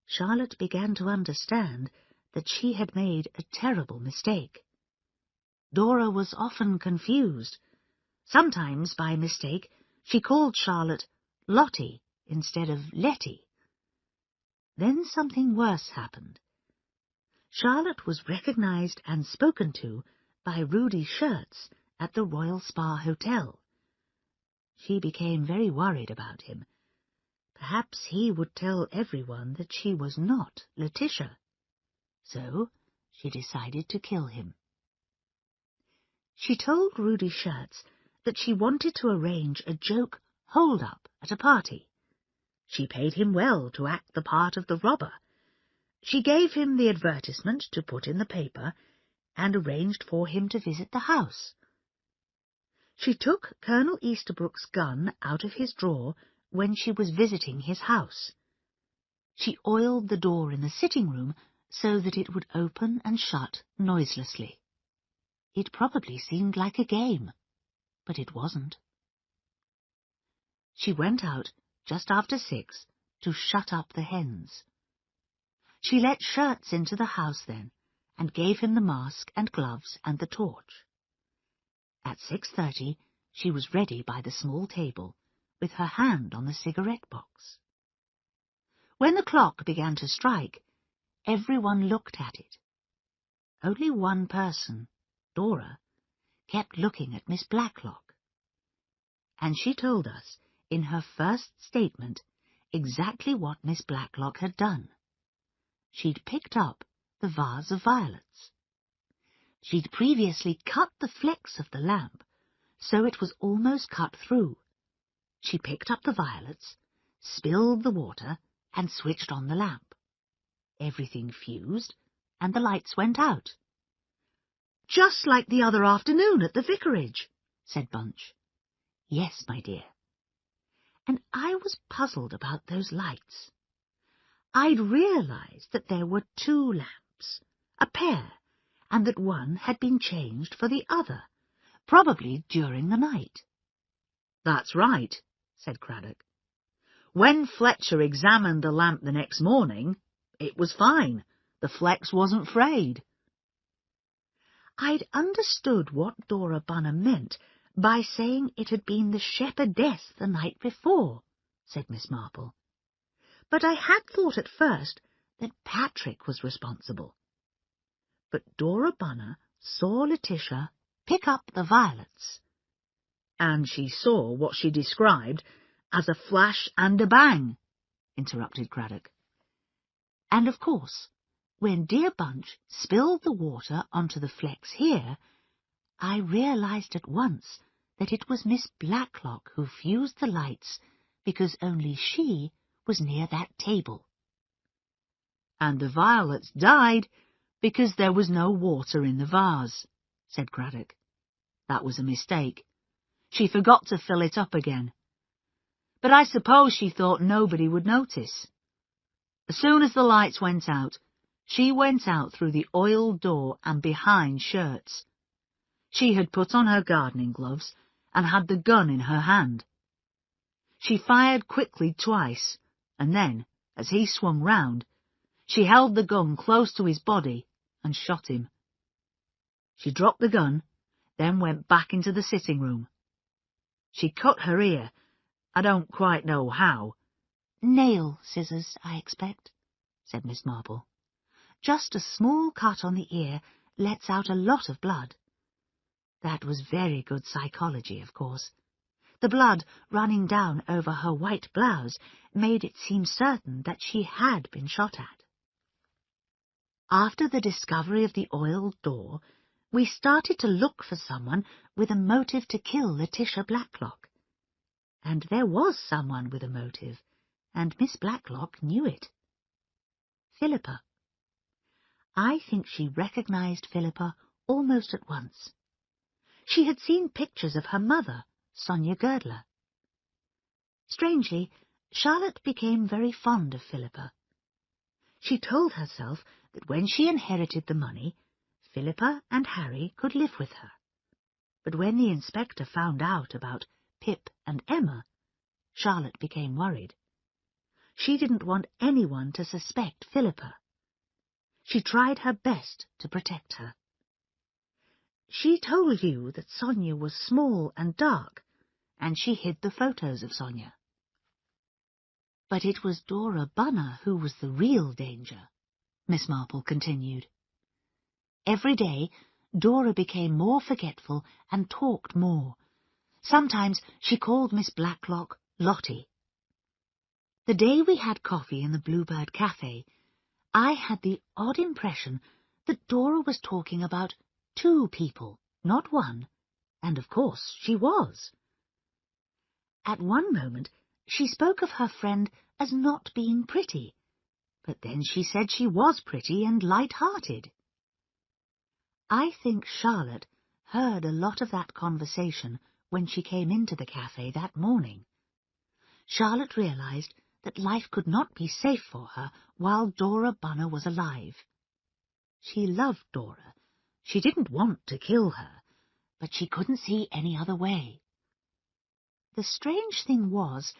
Charlotte began to understand that she had made a terrible mistake. Dora was often confused. Sometimes, by mistake, she called Charlotte Lottie instead of Letty. Then something worse happened. Charlotte was recognized and spoken to by Rudy Shirts at the Royal Spa Hotel. She became very worried about him. Perhaps he would tell everyone that she was not Letitia. So she decided to kill him. She told Rudy Shirts that she wanted to arrange a joke hold-up at a party. She paid him well to act the part of the robber. She gave him the advertisement to put in the paper and arranged for him to visit the house. She took Colonel Easterbrook's gun out of his drawer when she was visiting his house. She oiled the door in the sitting room so that it would open and shut noiselessly. It probably seemed like a game, but it wasn't. She went out just after 6 to shut up the hens. She let Shirts into the house then, and gave him the mask and gloves and the torch. At 6:30 she was ready by the small table, with her hand on the cigarette box. When the clock began to strike, everyone looked at it. Only one person, Dora, kept looking at Miss Blacklock. And she told us, in her first statement, exactly what Miss Blacklock had done. She'd picked up the vase of violets. She'd previously cut the flex of the lamp, so it was almost cut through. She picked up the violets, spilled the water, and switched on the lamp. Everything fused, and the lights went out. "Just like the other afternoon at the vicarage," said Bunch. "Yes, my dear." And I was puzzled about those lights. I'd realized that there were 2 lamps, a pair, and that one had been changed for the other, probably during the night. "That's right," said Craddock. "When Fletcher examined the lamp the next morning, it was fine. The flex wasn't frayed." I'd understood what Dora Bunner meant by saying it had been the shepherdess the night before, said Miss Marple. But I had thought at first that Patrick was responsible. But Dora Bunner saw Letitia pick up the violets. "And she saw what she described as a flash and a bang," interrupted Craddock. "And of course, when dear Bunch spilled the water onto the flex here, I realized at once that it was Miss Blacklock who fused the lights because only she was near that table." "And the violets died because there was no water in the vase," said Craddock. "That was a mistake. She forgot to fill it up again. But I suppose she thought nobody would notice. As soon as the lights went out, she went out through the oiled door and behind Shirts. She had put on her gardening gloves and had the gun in her hand. She fired quickly twice, and then, as he swung round, she held the gun close to his body and shot him. She dropped the gun, then went back into the sitting room. She cut her ear. I don't quite know how." "Nail scissors, I expect," said Miss Marple. "Just a small cut on the ear lets out a lot of blood." That was very good psychology, of course. The blood running down over her white blouse made it seem certain that she had been shot at. After the discovery of the oiled door, we started to look for someone with a motive to kill Letitia Blacklock. And there was someone with a motive, and Miss Blacklock knew it. Philippa. I think she recognized Philippa almost at once. She had seen pictures of her mother, Sonia Girdler. Strangely, Charlotte became very fond of Philippa. She told herself that when she inherited the money, Philippa and Harry could live with her. But when the inspector found out about Pip and Emma, Charlotte became worried. She didn't want anyone to suspect Philippa. She tried her best to protect her. She told you that Sonia was small and dark, and she hid the photos of Sonia. But it was Dora Bunner who was the real danger, Miss Marple continued. Every day, Dora became more forgetful and talked more. Sometimes she called Miss Blacklock Lottie. The day we had coffee in the Bluebird Cafe, I had the odd impression that Dora was talking about 2 people, not one, and of course she was. At one moment she spoke of her friend as not being pretty, but then she said she was pretty and light-hearted. I think Charlotte heard a lot of that conversation when she came into the cafe that morning. Charlotte realized that life could not be safe for her while Dora Bunner was alive. She loved Dora. She didn't want to kill her, but she couldn't see any other way. The strange thing was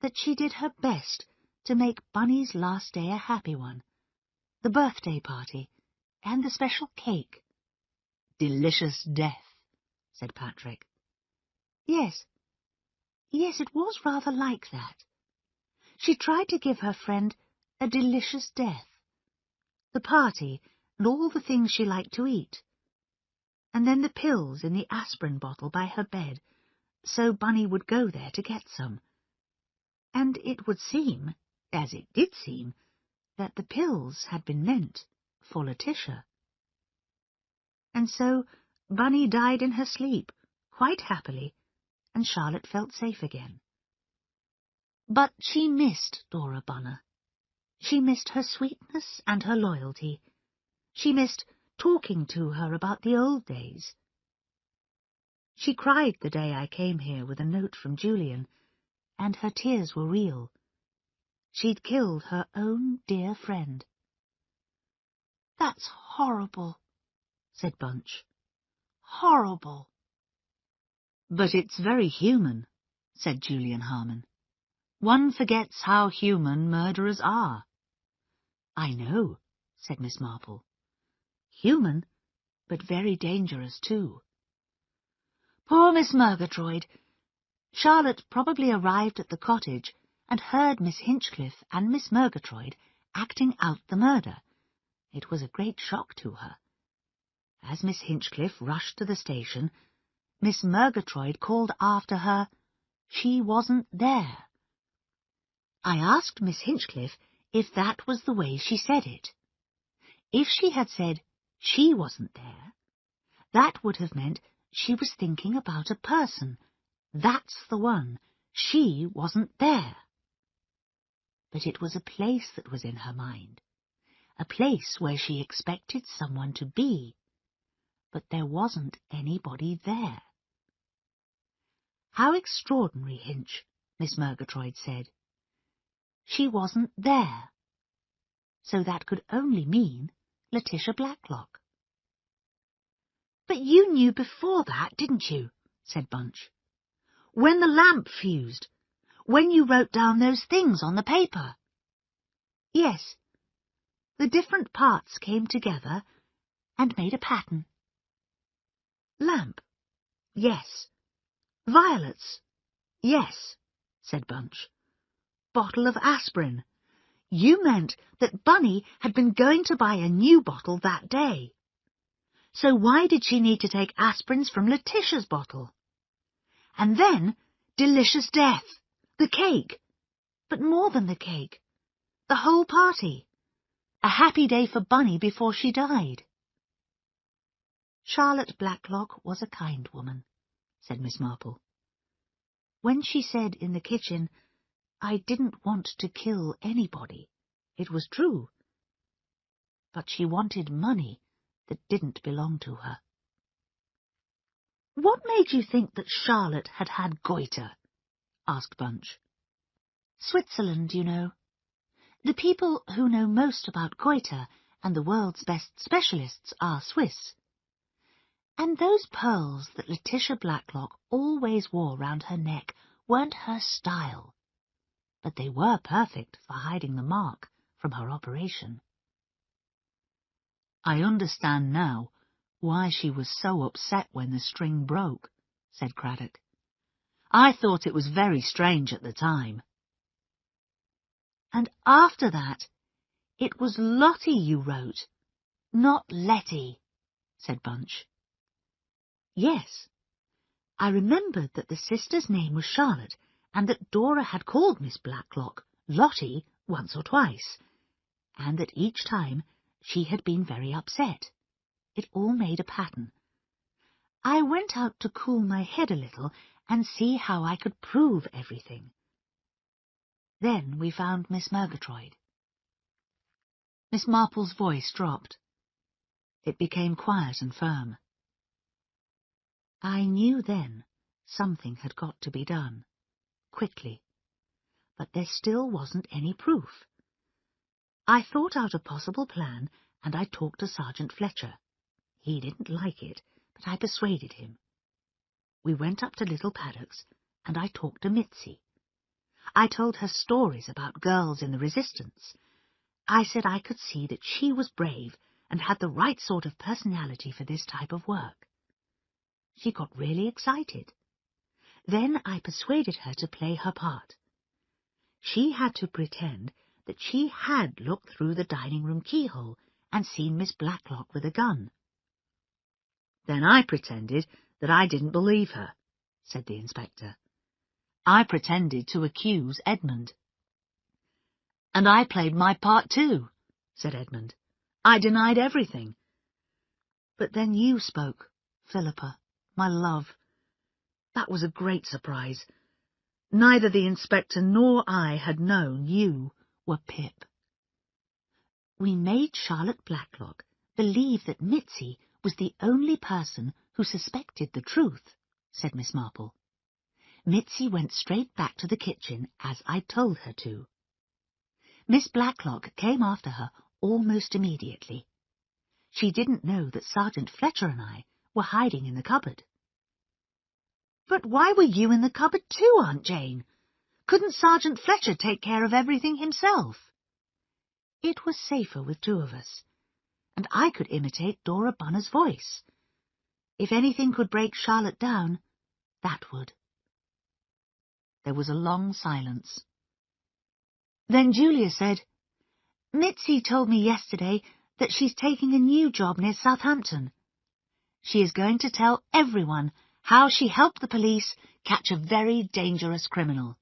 that she did her best to make Bunny's last day a happy one, the birthday party, and the special cake. "Delicious death," said Patrick. Yes, it was rather like that. She tried to give her friend a delicious death, the party and all the things she liked to eat, and then the pills in the aspirin bottle by her bed, so Bunny would go there to get some. And it would seem, as it did seem, that the pills had been meant for Letitia. And so Bunny died in her sleep, quite happily, and Charlotte felt safe again. But she missed Dora Bunner. She missed her sweetness and her loyalty. She missed talking to her about the old days. She cried the day I came here with a note from Julian, and her tears were real. She'd killed her own dear friend. "That's horrible," said Bunch. "Horrible." "But it's very human," said Julian Harmon. "One forgets how human murderers are." "I know," said Miss Marple. "Human, but very dangerous too." Poor Miss Murgatroyd. Charlotte probably arrived at the cottage and heard Miss Hinchcliffe and Miss Murgatroyd acting out the murder. It was a great shock to her. As Miss Hinchcliffe rushed to the station, Miss Murgatroyd called after her, "She wasn't there." I asked Miss Hinchcliffe if that was the way she said it. If she had said, "She wasn't there," that would have meant she was thinking about a person. That's the one. She wasn't there. But it was a place that was in her mind, a place where she expected someone to be, but there wasn't anybody there. "How extraordinary, Hinch," Miss Murgatroyd said. She wasn't there. So that could only mean Letitia Blacklock. "But you knew before that, didn't you?" said Bunch. "When the lamp fused, when you wrote down those things on the paper." "Yes. The different parts came together and made a pattern." "Lamp. Yes. Violets. Yes," said Bunch. "Bottle of aspirin. You meant that Bunny had been going to buy a new bottle that day. So why did she need to take aspirins from Letitia's bottle? And then, delicious death, the cake. But more than the cake, the whole party. A happy day for Bunny before she died." "Charlotte Blacklock was a kind woman," said Miss Marple. "When she said in the kitchen, 'I didn't want to kill anybody,' it was true. But she wanted money that didn't belong to her." What made you think that Charlotte had had goiter? Asked Bunch. Switzerland, you know. The people who know most about goiter and the world's best specialists are Swiss. And those pearls that Letitia Blacklock always wore round her neck weren't her style, but they were perfect for hiding the mark from her operation. I understand now why she was so upset when the string broke, said Craddock. I thought it was very strange at the time. And after that, it was Lottie you wrote, not Letty, said Bunch. Yes, I remembered that the sister's name was Charlotte, and that Dora had called Miss Blacklock Lottie once or twice, and that each time she had been very upset. It all made a pattern. I went out to cool my head a little and see how I could prove everything. Then we found Miss Murgatroyd. Miss Marple's voice dropped. It became quiet and firm. I knew then something had got to be done, quickly, but there still wasn't any proof. I thought out a possible plan, and I talked to Sergeant Fletcher. He didn't like it, but I persuaded him. We went up to Little Paddocks, and I talked to Mitzi. I told her stories about girls in the Resistance. I said I could see that she was brave and had the right sort of personality for this type of work. She got really excited. Then I persuaded her to play her part. She had to pretend that she had looked through the dining-room keyhole and seen Miss Blacklock with a gun. Then I pretended that I didn't believe her, said the inspector. I pretended to accuse Edmund. And I played my part too, said Edmund. I denied everything. But then you spoke, Philippa, my love. That was a great surprise. Neither the inspector nor I had known you were Pip. We made Charlotte Blacklock believe that Mitzi was the only person who suspected the truth, said Miss Marple. Mitzi went straight back to the kitchen as I told her to. Miss Blacklock came after her almost immediately. She didn't know that Sergeant Fletcher and I were hiding in the cupboard. But why were you in the cupboard too, Aunt Jane? Couldn't Sergeant Fletcher take care of everything himself? It was safer with two of us, and I could imitate Dora Bunner's voice. If anything could break Charlotte down, that would. There was a long silence. Then Julia said, Mitzi told me yesterday that she's taking a new job near Southampton. She is going to tell everyone how she helped the police catch a very dangerous criminal.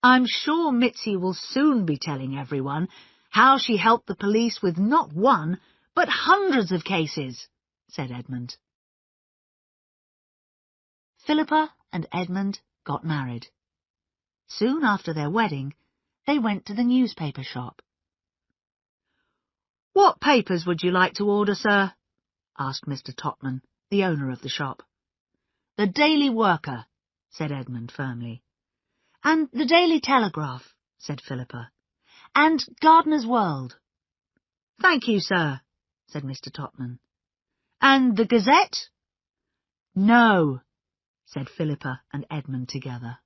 I'm sure Mitzi will soon be telling everyone how she helped the police with not one, but hundreds of cases, said Edmund. Philippa and Edmund got married. Soon after their wedding, they went to the newspaper shop. What papers would you like to order, sir? Asked Mr. Totman, the owner of the shop. The Daily Worker, said Edmund firmly. And the Daily Telegraph, said Philippa. And Gardener's World. Thank you, sir, said Mr. Totman. And the Gazette? No, said Philippa and Edmund together.